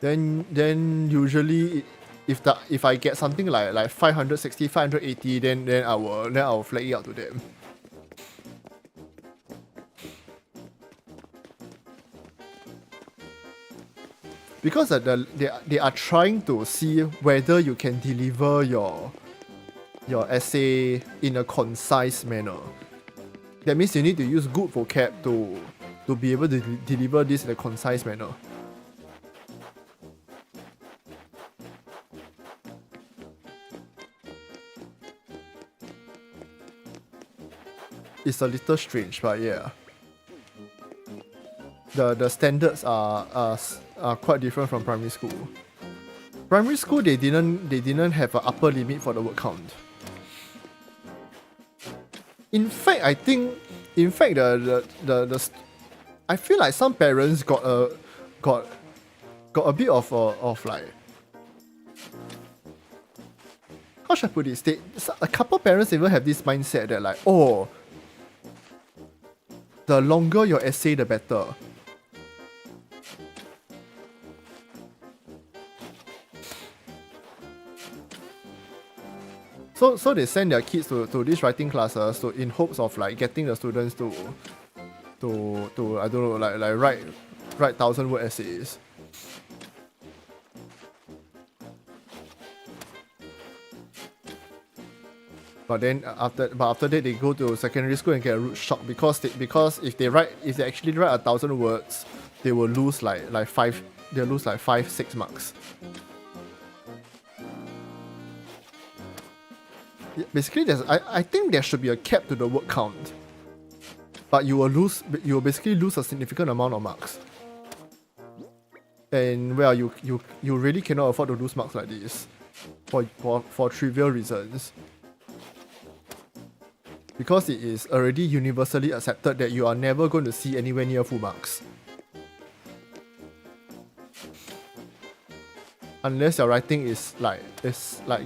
Speaker 1: Then usually if I get something like 560, 580, then I'll flag it out to them. Because they are trying to see whether you can deliver your essay in a concise manner. That means you need to use good vocab to be able to deliver this in a concise manner. It's a little strange, but yeah. The standards are quite different from primary school. Primary school they didn't have an upper limit for the word count. In fact, I think I feel like some parents got a bit of like, how should I put this? A couple parents even have this mindset that like, oh, the longer your essay, the better. So they send their kids to these writing classes in hopes of like getting the students to I don't know, like write 1,000-word essays. But then after that they go to secondary school and get a rude shock because if they actually write 1,000 words, they will lose like 5-6 marks. Basically, I think there should be a cap to the word count, but you will basically lose a significant amount of marks. And well, you really cannot afford to lose marks like this for trivial reasons. Because it is already universally accepted that you are never going to see anywhere near full marks. Unless your writing is like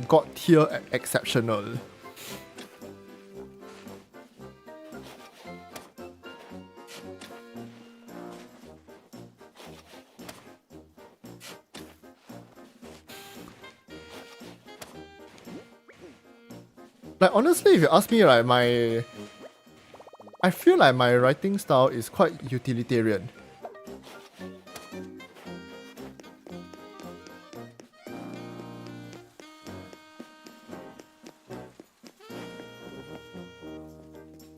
Speaker 1: god tier exceptional. Like honestly, if you ask me, like I feel like my writing style is quite utilitarian.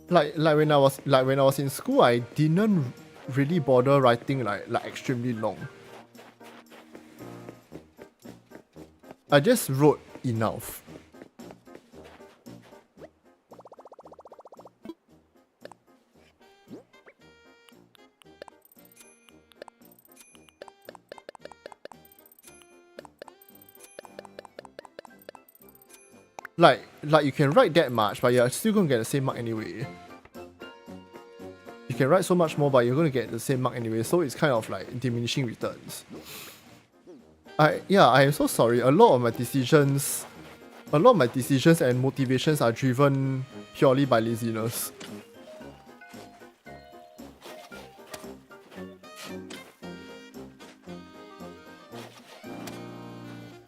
Speaker 1: Like when I was in school, I didn't really bother writing like extremely long. I just wrote enough. Like you can write that much, but you're still gonna get the same mark anyway. You can write so much more, but you're gonna get the same mark anyway, so it's kind of like diminishing returns. I am so sorry. A lot of my decisions and motivations are driven purely by laziness.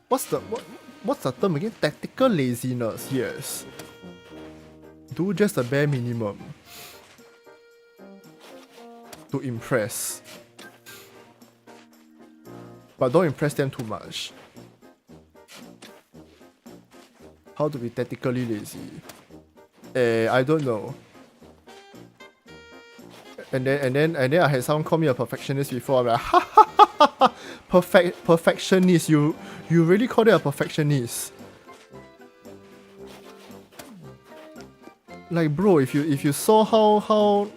Speaker 1: What's the term again? Tactical laziness, yes. Do just the bare minimum. to impress. But don't impress them too much. How to be tactically lazy? I don't know. And then I had someone call me a perfectionist before. I'm like, ha ha ha ha ha! Perfectionist. You really call it a perfectionist? Like, bro, if you saw how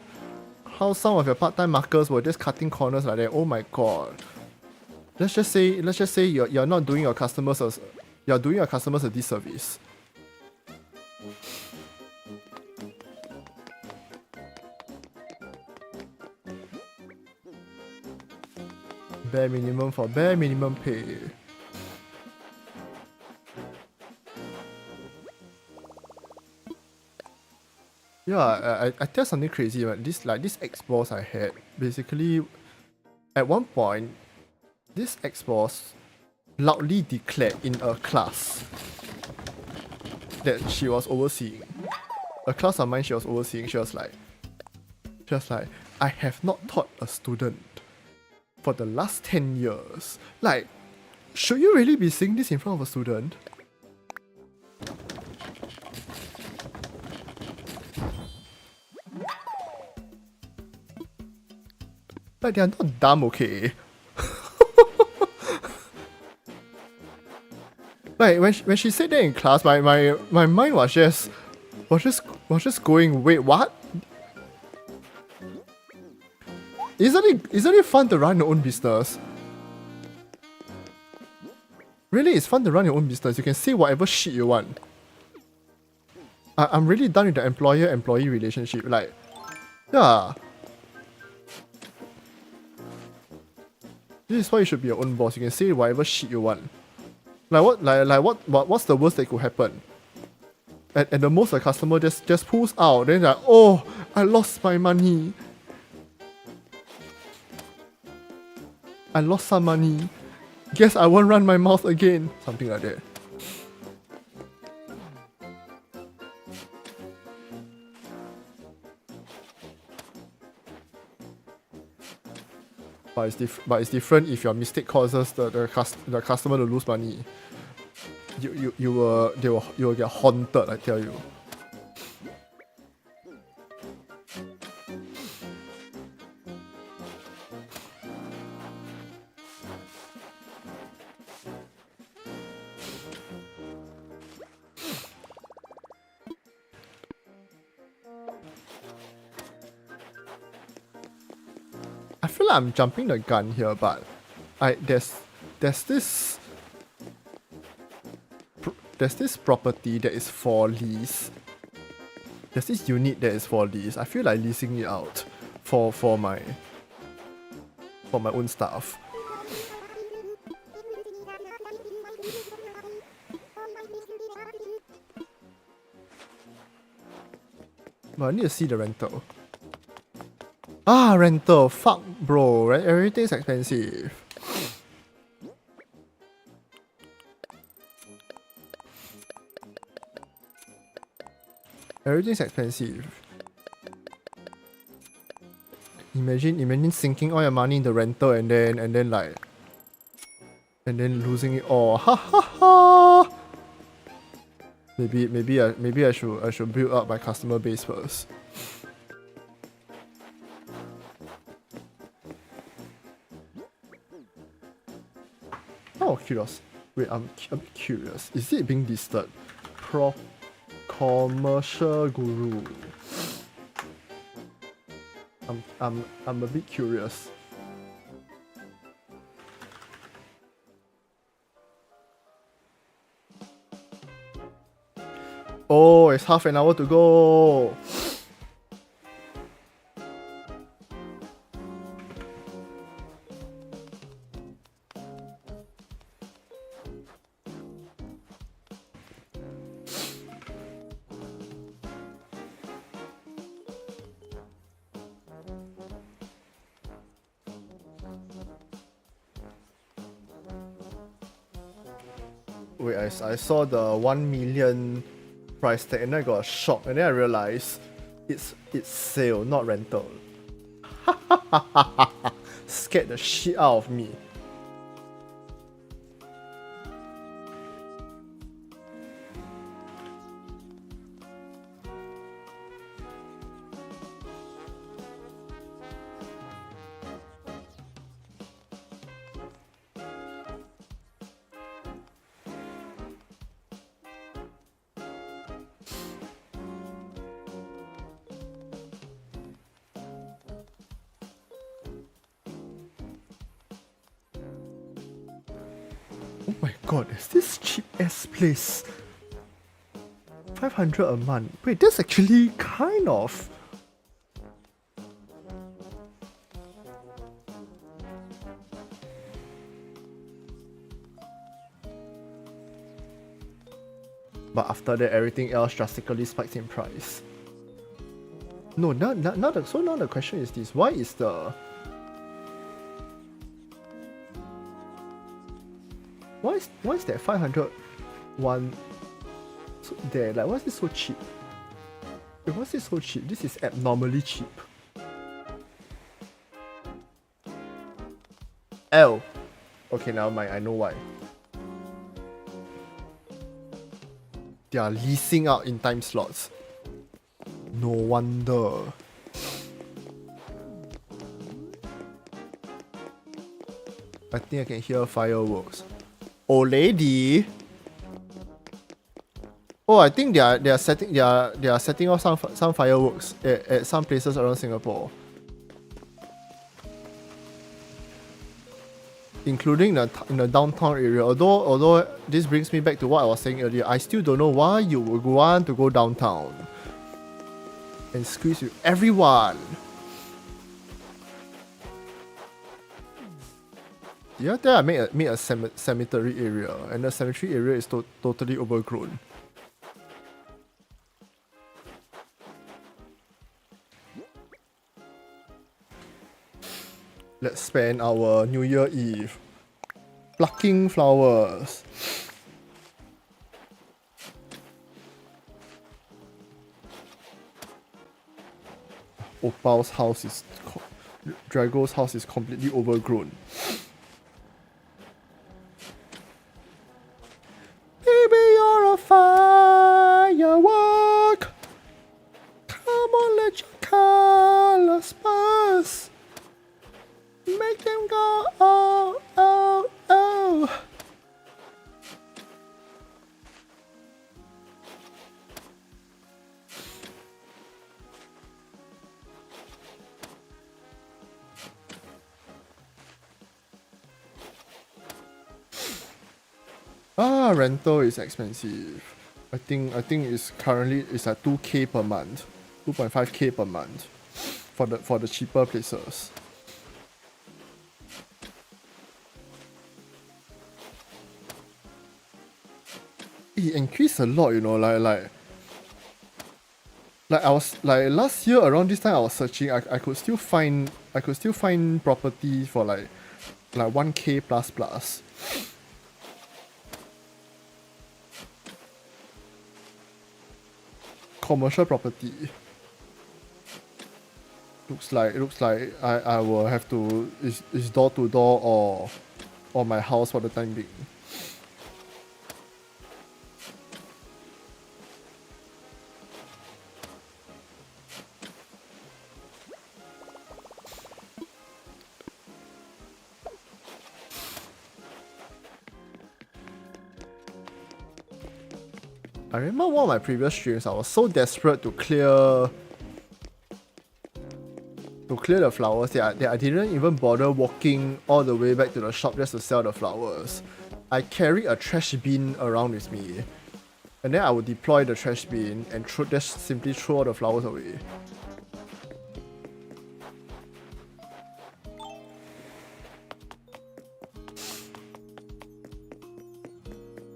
Speaker 1: some of your part-time markers were just cutting corners like that, oh my god. Let's just say you're not doing your customers you're doing your customers a disservice. Bare minimum for bare minimum pay. Yeah, I tell something crazy, but this ex-boss I had, basically, at one point, this ex-boss loudly declared in a class that she was overseeing. A class of mine she was overseeing, she was like, I have not taught a student for the last 10 years. Like, should you really be saying this in front of a student? Like, they are not dumb, okay? Like, when she said that in class, my mind was just going, wait, what? Isn't it fun to run your own business? Really, it's fun to run your own business. You can say whatever shit you want. I'm really done with the employer-employee relationship. Like, yeah. This is why you should be your own boss. You can say whatever shit you want. What's the worst that could happen? At the most, the customer just pulls out. Then like, oh, I lost my money. I lost some money. Guess I won't run my mouth again. Something like that. But it's different if your mistake causes the customer to lose money. You will get haunted, I tell you. I feel like I'm jumping the gun here, but there's this property that is for lease. There's this unit that is for lease. I feel like leasing it out for my own stuff. But I need to see the rental. Ah, rental. Fuck, bro. Right? Everything's expensive. Everything's expensive. Imagine sinking all your money in the rental and then losing it all. Ha ha ha. Maybe I should build up my customer base first. Oh, curious. Wait, I'm curious. Is it being listed? Commercial guru. I'm a bit curious. Oh, it's half an hour to go. Wait, I saw the 1 million price tag and I got a shock and then I realized it's sale, not rental. Scared the shit out of me. Oh my god, is this cheap ass place? 500 a month. Wait, that's actually kind of. But after that, everything else drastically spikes in price. No, now the question is this: why is the why is that 500 one so there? Like, why is it so cheap? Wait, why is it so cheap? This is abnormally cheap. L. Okay, now I know why. They are leasing out in time slots. No wonder. I think I can hear fireworks. Oh lady. Oh, I think they are setting off some fireworks at some places around Singapore, including in the downtown area. Although this brings me back to what I was saying earlier, I still don't know why you would want to go downtown and squeeze with everyone. Yeah, there I made a cemetery area, and the cemetery area is totally overgrown. Let's spend our New Year Eve plucking flowers. Opal's house is... Drago's house is completely overgrown. Baby, you're a firework. Come on, let your colors burst. Make them go, oh, oh, oh. Rental is expensive. I think it's currently at 2k per month, 2.5k per month for the cheaper places. It increased a lot, you know, like I was like last year around this time I was searching, I could still find property for like 1k plus. Commercial property. Looks like I will have to is door to door or my house for the time being. I remember one of my previous streams, I was so desperate to clear the flowers that I didn't even bother walking all the way back to the shop just to sell the flowers. I carried a trash bin around with me, and then I would deploy the trash bin and just simply throw all the flowers away.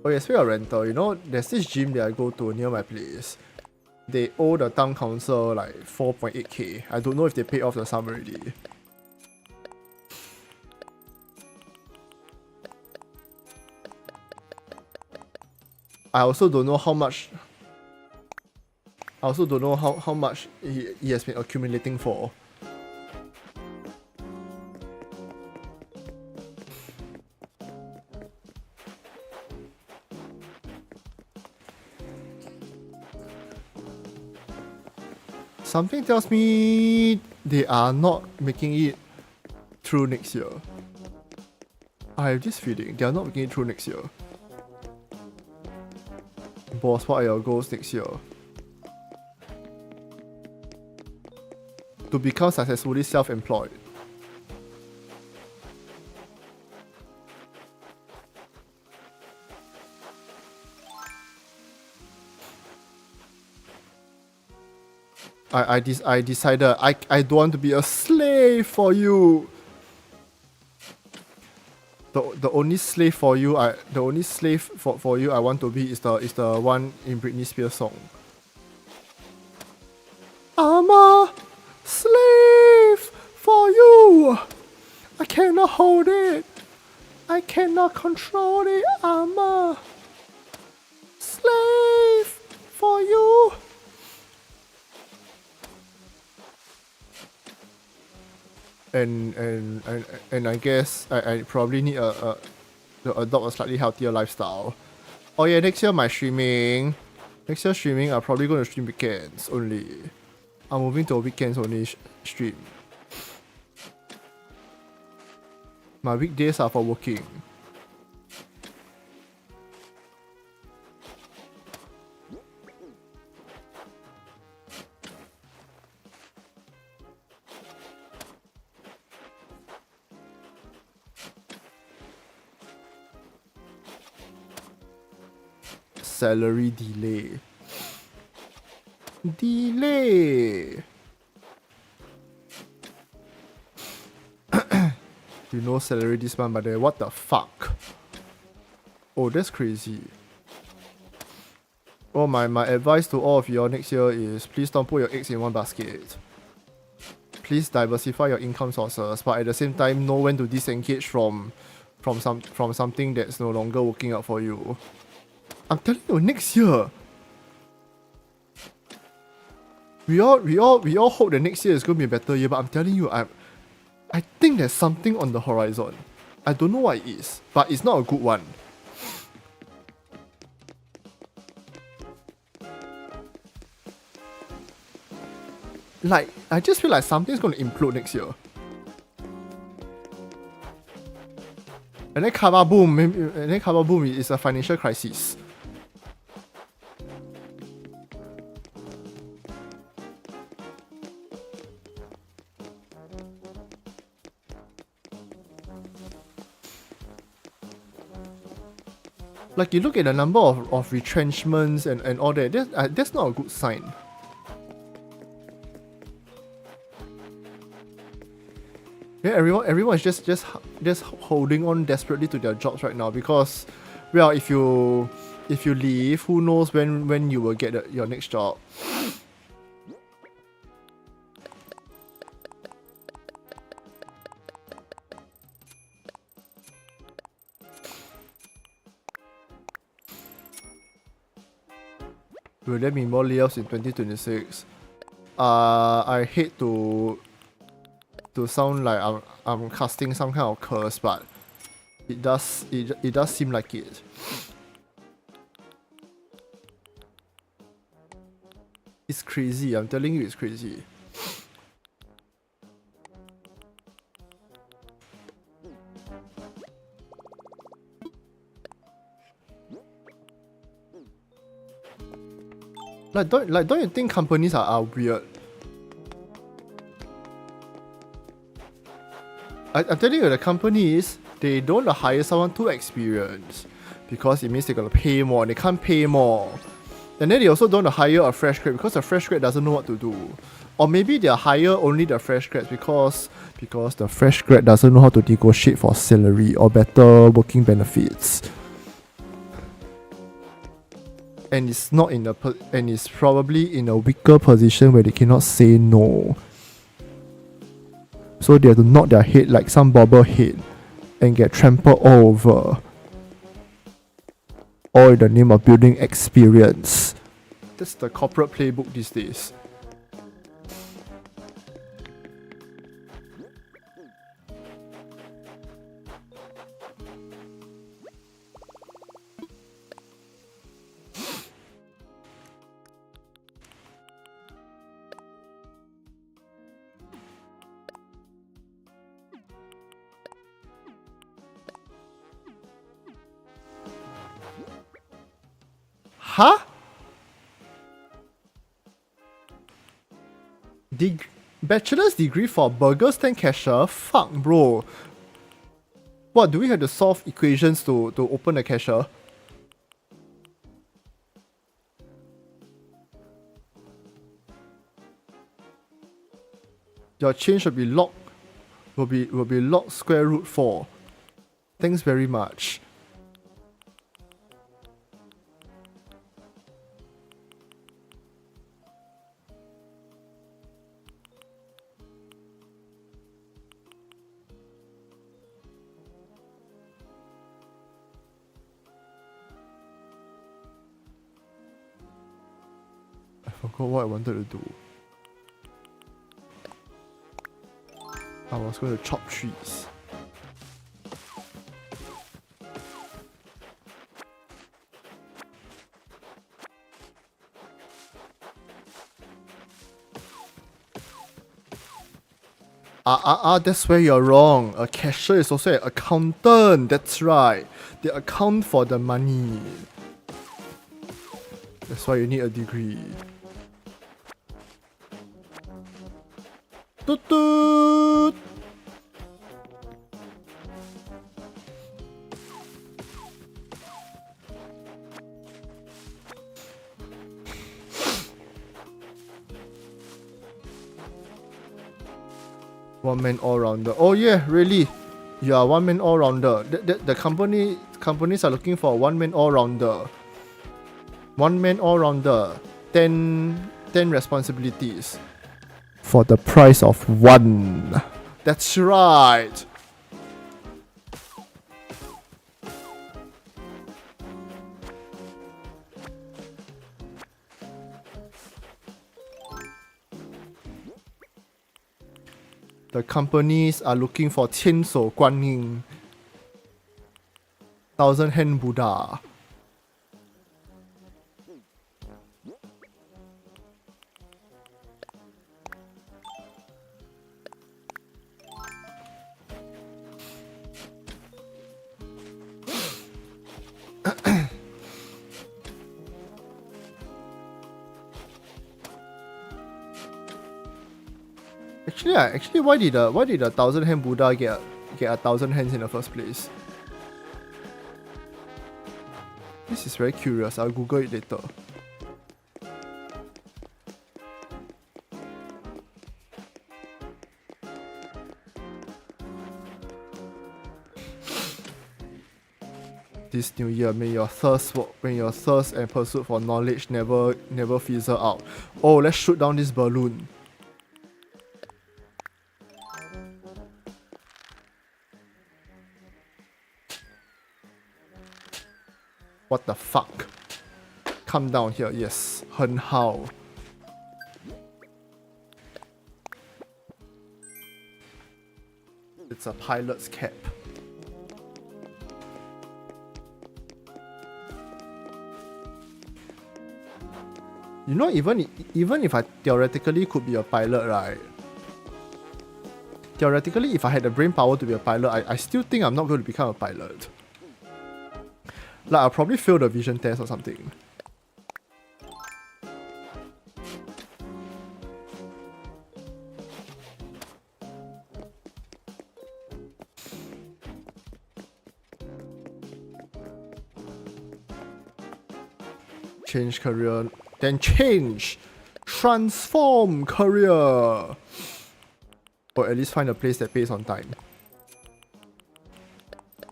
Speaker 1: Oh yeah, speaking of rental, you know, there's this gym that I go to near my place. They owe the town council like 4.8k. I don't know if they paid off the sum already. I also don't know how much. How much he has been accumulating for. Something tells me they are not making it through next year. I have this feeling they are not making it through next year. Boss, what are your goals next year? To become successfully self-employed. I decided I don't want to be a slave for you. The only slave for you I want to be is the one in Britney Spears song. I'm a slave for you. I cannot hold it. I cannot control it. I'm a slave for you. And I guess I probably need to adopt a slightly healthier lifestyle. Oh yeah, next year streaming, I'm probably going to stream weekends only. I'm moving to a weekends only stream. My weekdays are for working. Salary delay. You know salary this month, but then what the fuck? Oh, that's crazy. Oh, my advice to all of y'all next year is please don't put your eggs in one basket. Please diversify your income sources, but at the same time know when to disengage from something that's no longer working out for you. I'm telling you, next year. We all hope that next year is going to be a better year, but I'm telling you, I think there's something on the horizon. I don't know what it is, but it's not a good one. Like, I just feel like something's going to implode next year. And then karma boom is a financial crisis. Like, you look at the number of retrenchments and all that, that's not a good sign. Yeah, everyone is just holding on desperately to their jobs right now because, well, if you leave, who knows when you will get your next job. Will there be more layoffs in 2026? I hate to sound like I'm casting some kind of curse, but it does seem like it. It's crazy, I'm telling you, it's crazy. Don't you think companies are weird? I'm telling you, the companies, they don't hire someone too experienced because it means they're gonna pay more and they can't pay more. And then they also don't hire a fresh grad because the fresh grad doesn't know what to do. Or maybe they hire only the fresh grads because the fresh grad doesn't know how to negotiate for salary or better working benefits. And it's not and it's probably in a weaker position where they cannot say no. So they have to nod their head like some bobblehead and get trampled all over. All in the name of building experience. That's the corporate playbook these days. Huh? Bachelor's degree for burger stand cashier? Fuck, bro. What, do we have to solve equations to open the cashier? Your change will be log will be log square root 4. Thanks very much. I forgot what I wanted to do. I was going to chop trees. That's where you're wrong. A cashier is also an accountant. That's right. They account for the money. That's why you need a degree. Toot toot! One man all rounder. Oh yeah, really? You are one man all rounder. The companies are looking for a one man all rounder. One man all rounder. 10 responsibilities. For the price of one. That's right. The companies are looking for 千手观音, 1,000 hand Buddha. Actually, why did a 1,000 hand Buddha get 1,000 hands in the first place? This is very curious. I'll Google it later. This new year, may your thirst and pursuit for knowledge never fizzle out. Oh, let's shoot down this balloon. What the fuck? Come down here, yes. 很好. It's a pilot's cap. You know, even if I theoretically could be a pilot, right? Theoretically, if I had the brain power to be a pilot, I still think I'm not going to become a pilot. Like, I'll probably fail the vision test or something. Change career, then change! Transform career! Or at least find a place that pays on time.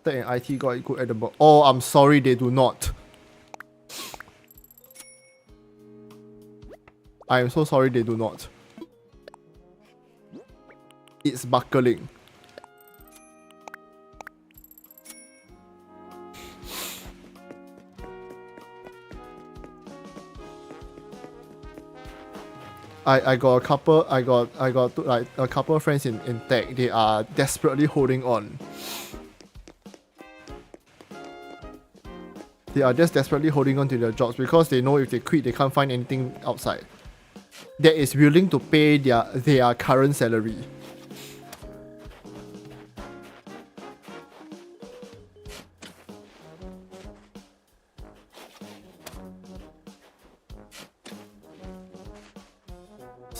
Speaker 1: Tech and IT got good at the book. Oh, I'm sorry, they do not. I am so sorry, they do not. It's buckling. I got a couple. I got like a couple of friends in tech. They are desperately holding on. They are just desperately holding on to their jobs because they know if they quit, they can't find anything outside that is willing to pay their current salary.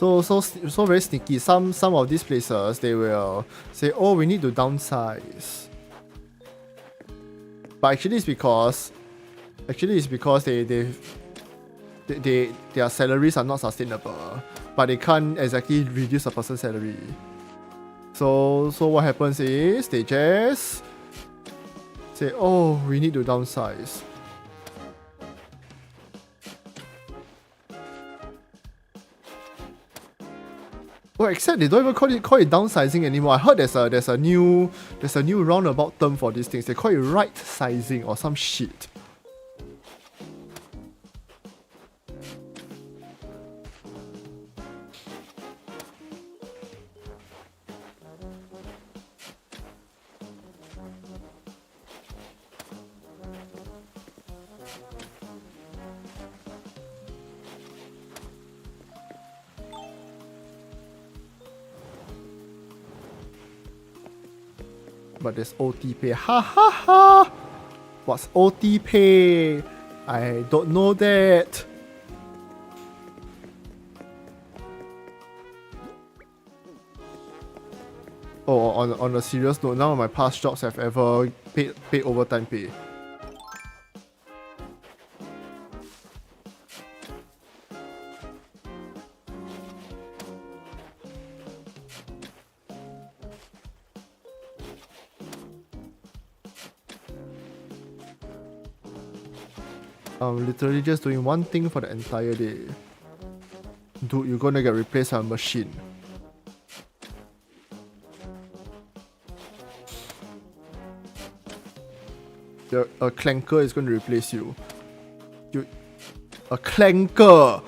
Speaker 1: So very sneaky. Some of these places they will say, oh, we need to downsize. But actually it's because their salaries are not sustainable. But they can't exactly reduce a person's salary. So what happens is they just say, oh, we need to downsize. Oh, except they don't even call it downsizing anymore. I heard there's a new roundabout term for these things. They call it right sizing or some shit. But there's OT pay. Ha ha ha! What's OT pay? I don't know that. Oh, on a serious note, none of my past jobs have ever paid overtime pay. I'm literally just doing one thing for the entire day. Dude, you're gonna get replaced by a machine. A clanker is going to replace you. A clanker!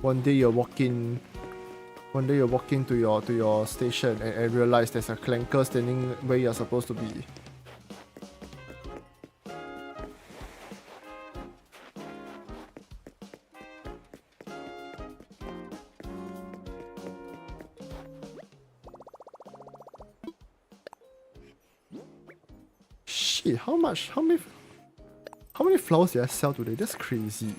Speaker 1: One day you're walking to your station and realize there's a clanker standing where you're supposed to be. Shit, how many flowers did I sell today? That's crazy.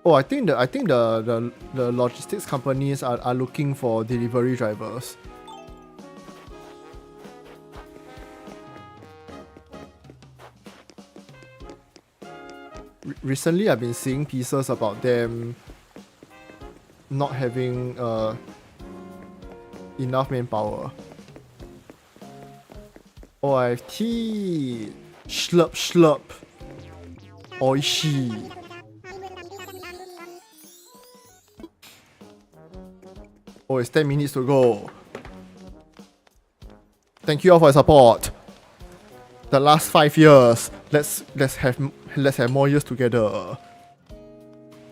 Speaker 1: Oh, I think the logistics companies are looking for delivery drivers. Recently, I've been seeing pieces about them not having enough manpower. Oh, I have tea. Slurp slurp. Oishi. Oh, it's 10 minutes to go. Thank you all for your support. The last 5 years. Let's have more years together.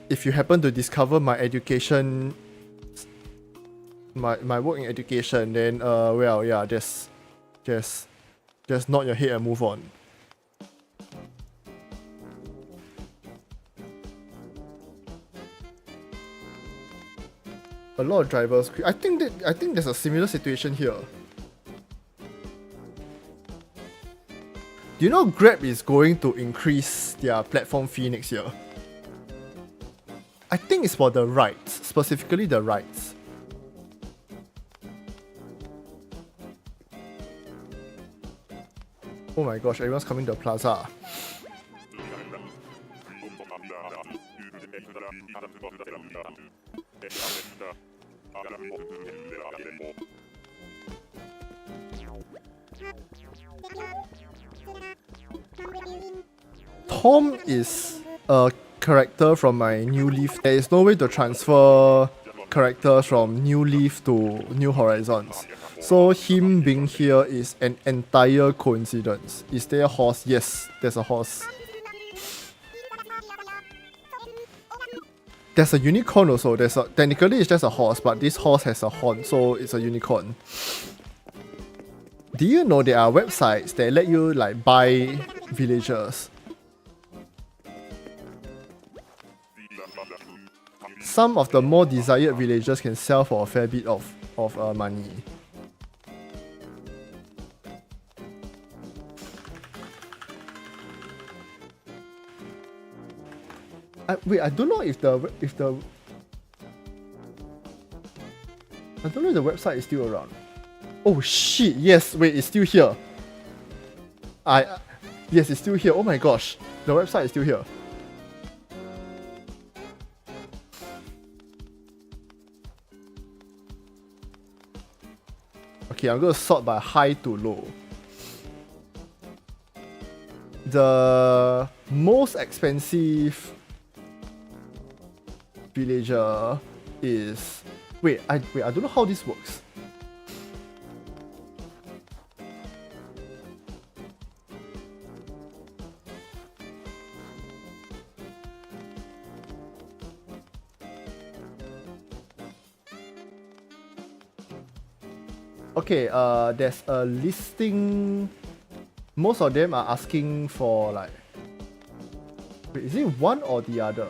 Speaker 1: If you happen to discover my education, my work in education, then well, yeah, just nod your head and move on. A lot of drivers. I think there's a similar situation here. Do you know Grab is going to increase their platform fee next year? I think it's for the rides, specifically the rides. Oh my gosh, everyone's coming to the plaza. Tom is a character from my New Leaf. There is no way to transfer characters from New Leaf to New Horizons. So him being here is an entire coincidence. Is there a horse? Yes, there's a horse. There's a unicorn also. Technically it's just a horse, but this horse has a horn, so it's a unicorn. Do you know there are websites that let you like buy villagers? Some of the more desired villagers can sell for a fair bit of money. Wait, I don't know if the I don't know if the website is still around. Oh shit! Yes, wait, it's still here. Yes, it's still here. Oh my gosh, the website is still here. Okay, I'm gonna sort by high to low. The most expensive villager is I don't know how this works. Okay, there's a listing. Most of them are asking for like, wait, is it one or the other?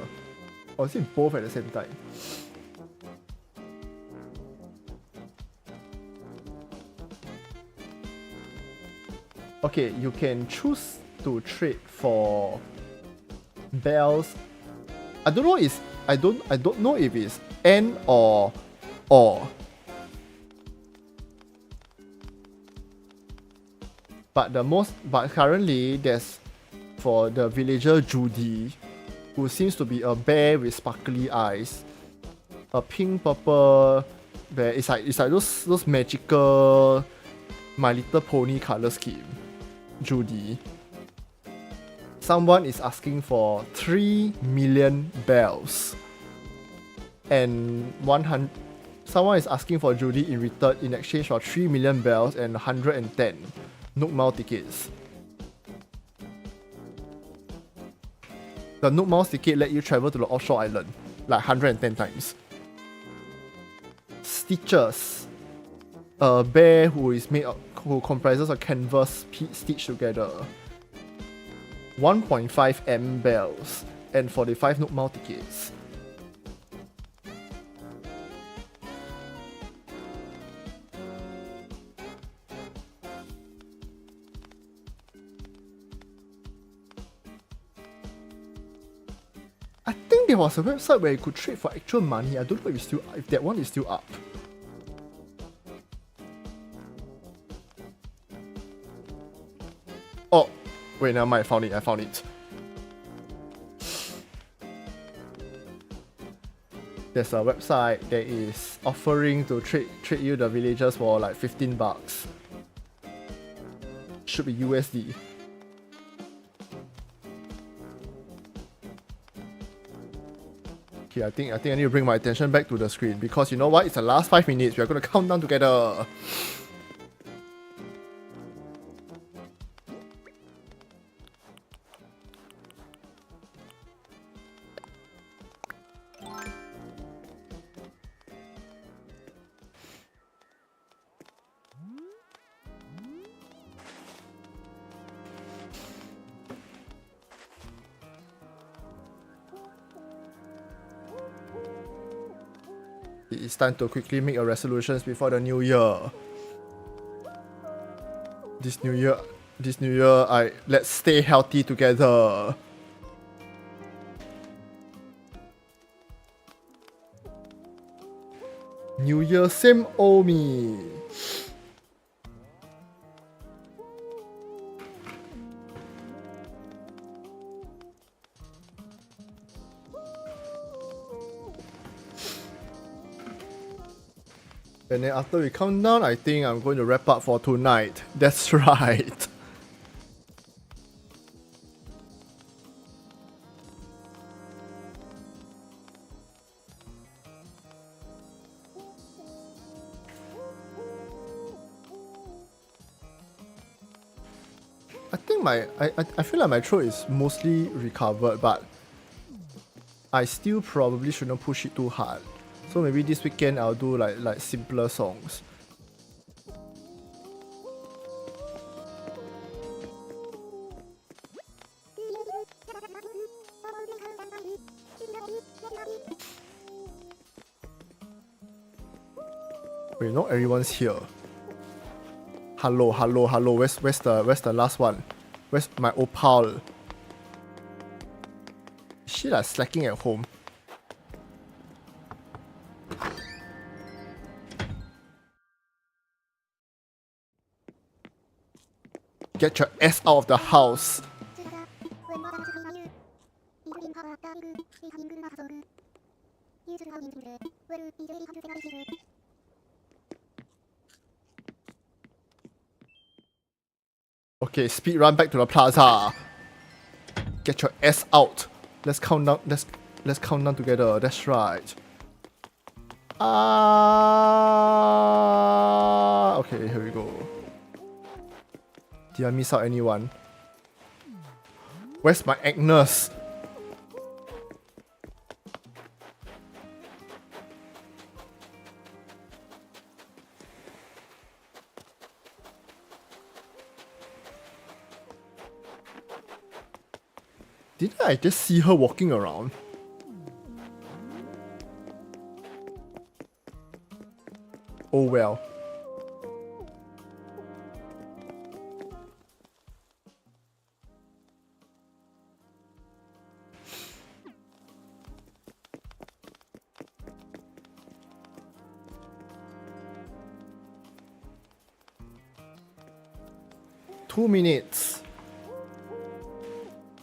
Speaker 1: Or is it both at the same time? Okay, you can choose to trade for bells. I don't know if it's and or. But currently there's for the villager Judy, who seems to be a bear with sparkly eyes, a pink purple bear. It's like those magical My Little Pony color scheme. Judy. Someone is asking for 3 million bells, and 100. Someone is asking for Judy in return in exchange for 3 million bells and 110 Nook Mile tickets. The Nook Mile ticket let you travel to the offshore island like 110 times. Stitches. A bear who comprises of canvas stitched together. 1.5 M bells and 45 Nook Mile tickets. I think there was a website where you could trade for actual money. I don't know if that one is still up. Oh, wait, never mind, I found it. There's a website that is offering to trade you the villagers for like $15. Should be USD. Okay, I think I need to bring my attention back to the screen because you know what? It's the last 5 minutes. We are gonna count down together. It's time to quickly make your resolutions before the new year. This new year, let's stay healthy together. New year, same old me. And then after we count down, I think I'm going to wrap up for tonight. That's right. I think I feel like my throat is mostly recovered, but I still probably shouldn't push it too hard. So maybe this weekend I'll do like simpler songs. Wait, not everyone's here. Hello. Where's the last one? Where's my opal? Is she like slacking at home? Get your ass out of the house. Okay, speed run back to the plaza. Get your ass out. Let's count down. Let's count down together. That's right. Okay, here we go. Did I miss out anyone? Where's my Agnes? Didn't I just see her walking around? Oh well. Two minutes.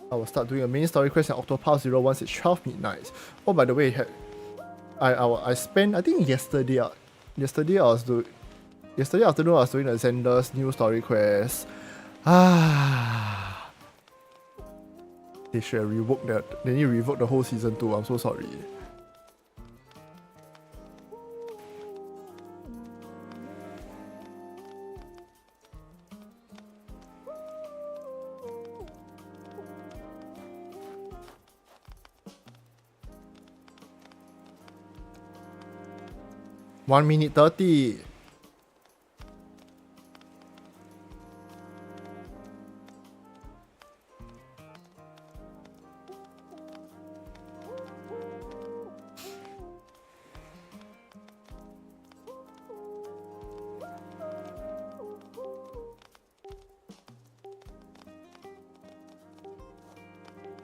Speaker 1: I will start doing a main story quest in Octopus 0 once it's 12 midnight. Oh, by the way, I spent, I think yesterday afternoon I was doing the Xander's new story quest. They should have revoked that. They need to revoke the whole season 2. I'm so sorry. One minute 30.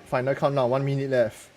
Speaker 1: Final countdown, 1 minute left.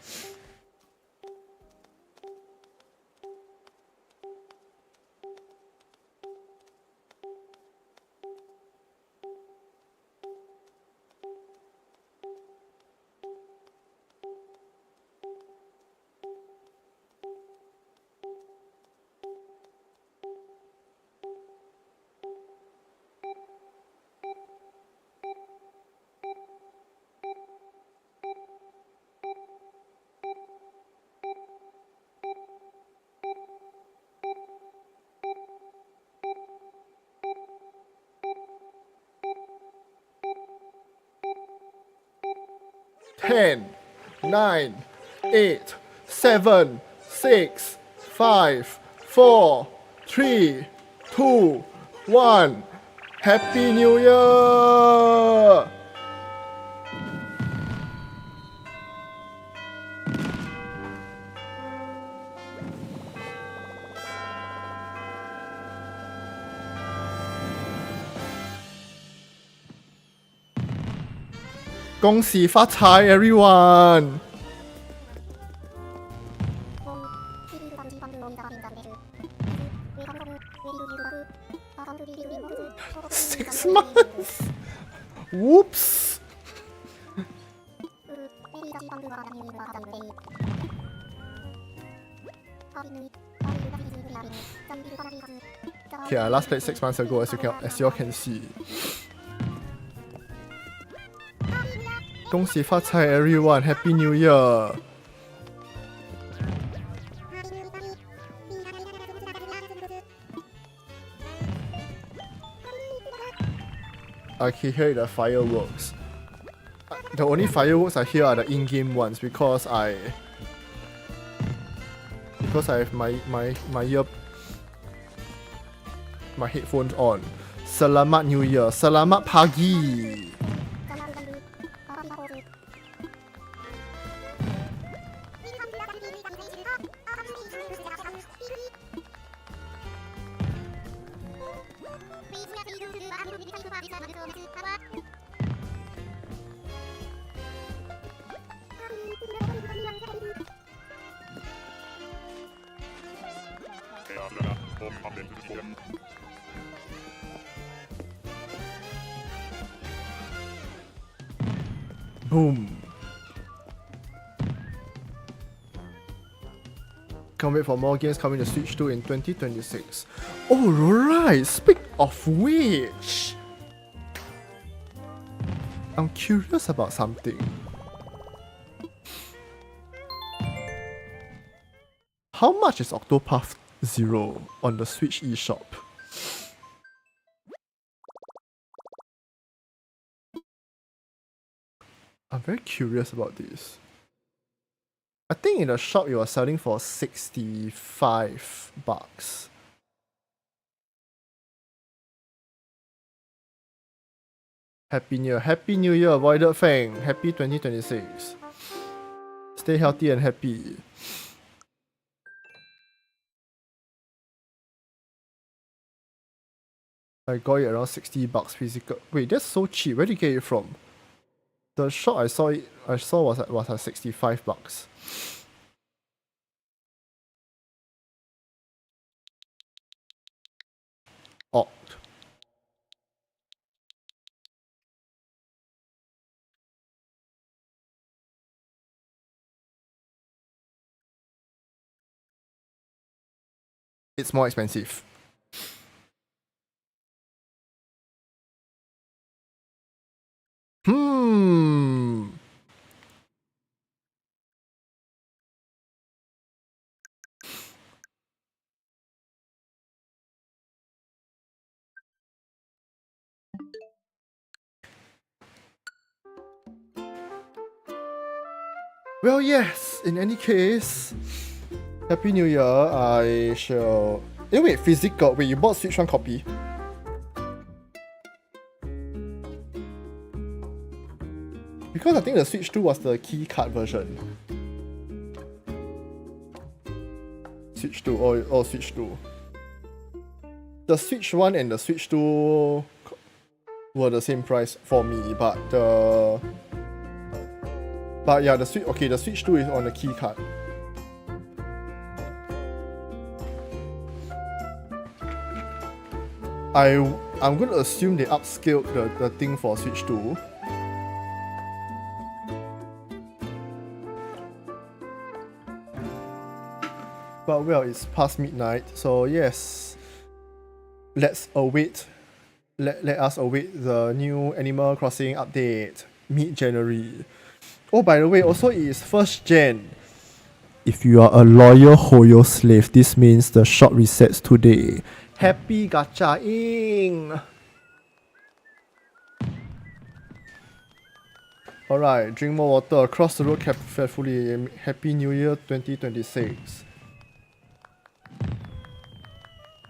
Speaker 1: Ten, 9, 8, 7, 6, 5, 4, 3, 2, 1. Happy New Year!恭喜发财 everyone! Six months? Whoops! Okay, I last played 6 months ago as you all can see. 恭喜发财 everyone! Happy New Year! I can hear the fireworks. The only fireworks I hear are the in-game ones because I because I have my headphones on. Selamat New Year. Selamat pagi. Boom. Can't wait for more games coming to Switch 2 in 2026. Oh, right. Speak of which, I'm curious about something. How much is Octopath Zero on the Switch eShop? I'm very curious about this. I think in the shop you are selling for $65. Happy New Year. Happy New Year, Voided Fang. Happy 2026. Stay healthy and happy. I got it around $60 physical. Wait, that's so cheap. Where did you get it from? The shop I saw was at $65. Odd. It's more expensive. Well, yes, in any case, Happy New Year. I shall... wait, physical. Wait, you bought Switch 1 copy? Because I think the Switch 2 was the key card version. Switch 2, or Switch 2. The Switch 1 and the Switch 2 were the same price for me, but yeah, the Switch 2 is on the key card. I'm going to assume they upscaled the thing for Switch 2. But well, it's past midnight, so yes, let's await. Let us await the new Animal Crossing update mid-January. Oh, by the way, also it is 1st Jan. If you are a loyal Hoyo slave, this means the shop resets today. Happy gacha-ing! Alright, drink more water. Across the road carefully. Happy New Year 2026.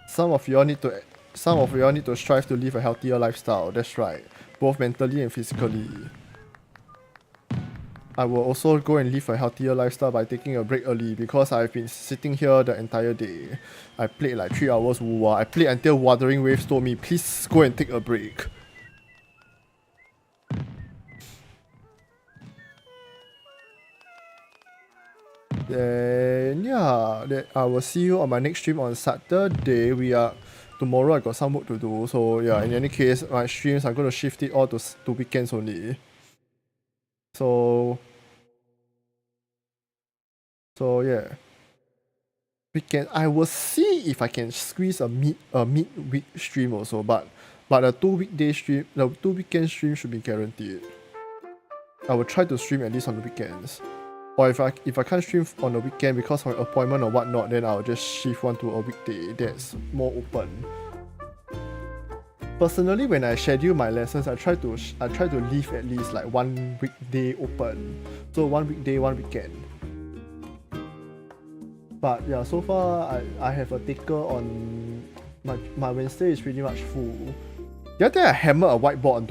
Speaker 1: Some of y'all need to strive to live a healthier lifestyle. That's right, both mentally and physically. I will also go and live a healthier lifestyle by taking a break early because I've been sitting here the entire day. I played like 3 hours Wuwa. I played until Wuthering Waves told me, please go and take a break. Then yeah, I will see you on my next stream on Saturday. Tomorrow I got some work to do, so yeah, in any case, my streams I'm going to shift it all to weekends only. So yeah, weekend I will see if I can squeeze a mid-week stream also, but the 2 weekend stream should be guaranteed. I will try to stream at least on the weekends. Or if I can't stream on the weekend because of an appointment or whatnot, then I'll just shift one to a weekday that's more open. Personally, when I schedule my lessons, I try to leave at least like 1 weekday open. So 1 weekday, 1 weekend. But yeah, so far I have a taker on my Wednesday is pretty much full. The other day I hammered a whiteboard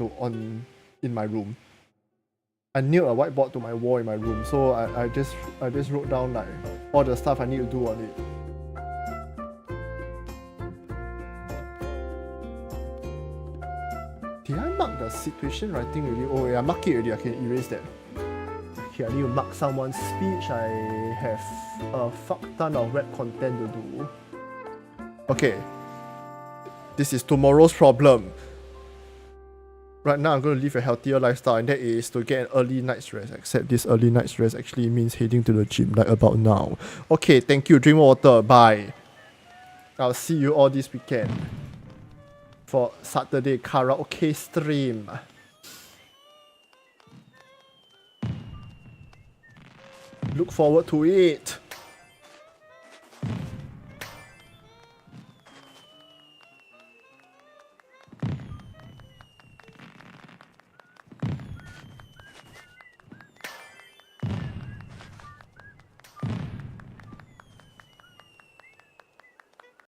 Speaker 1: in my room. I nailed a whiteboard to my wall in my room, so I just wrote down like all the stuff I need to do on it. Did I mark the situation writing already? Oh yeah, I marked it already. I can erase that. Okay, I need to mark someone's speech. I have a fuck ton of web content to do. Okay. This is tomorrow's problem. Right now I'm going to live a healthier lifestyle, and that is to get an early night's rest, except this early night's rest actually means heading to the gym like about now. Okay, thank you, drink water, bye. I'll see you all this weekend for Saturday karaoke stream. Look forward to it.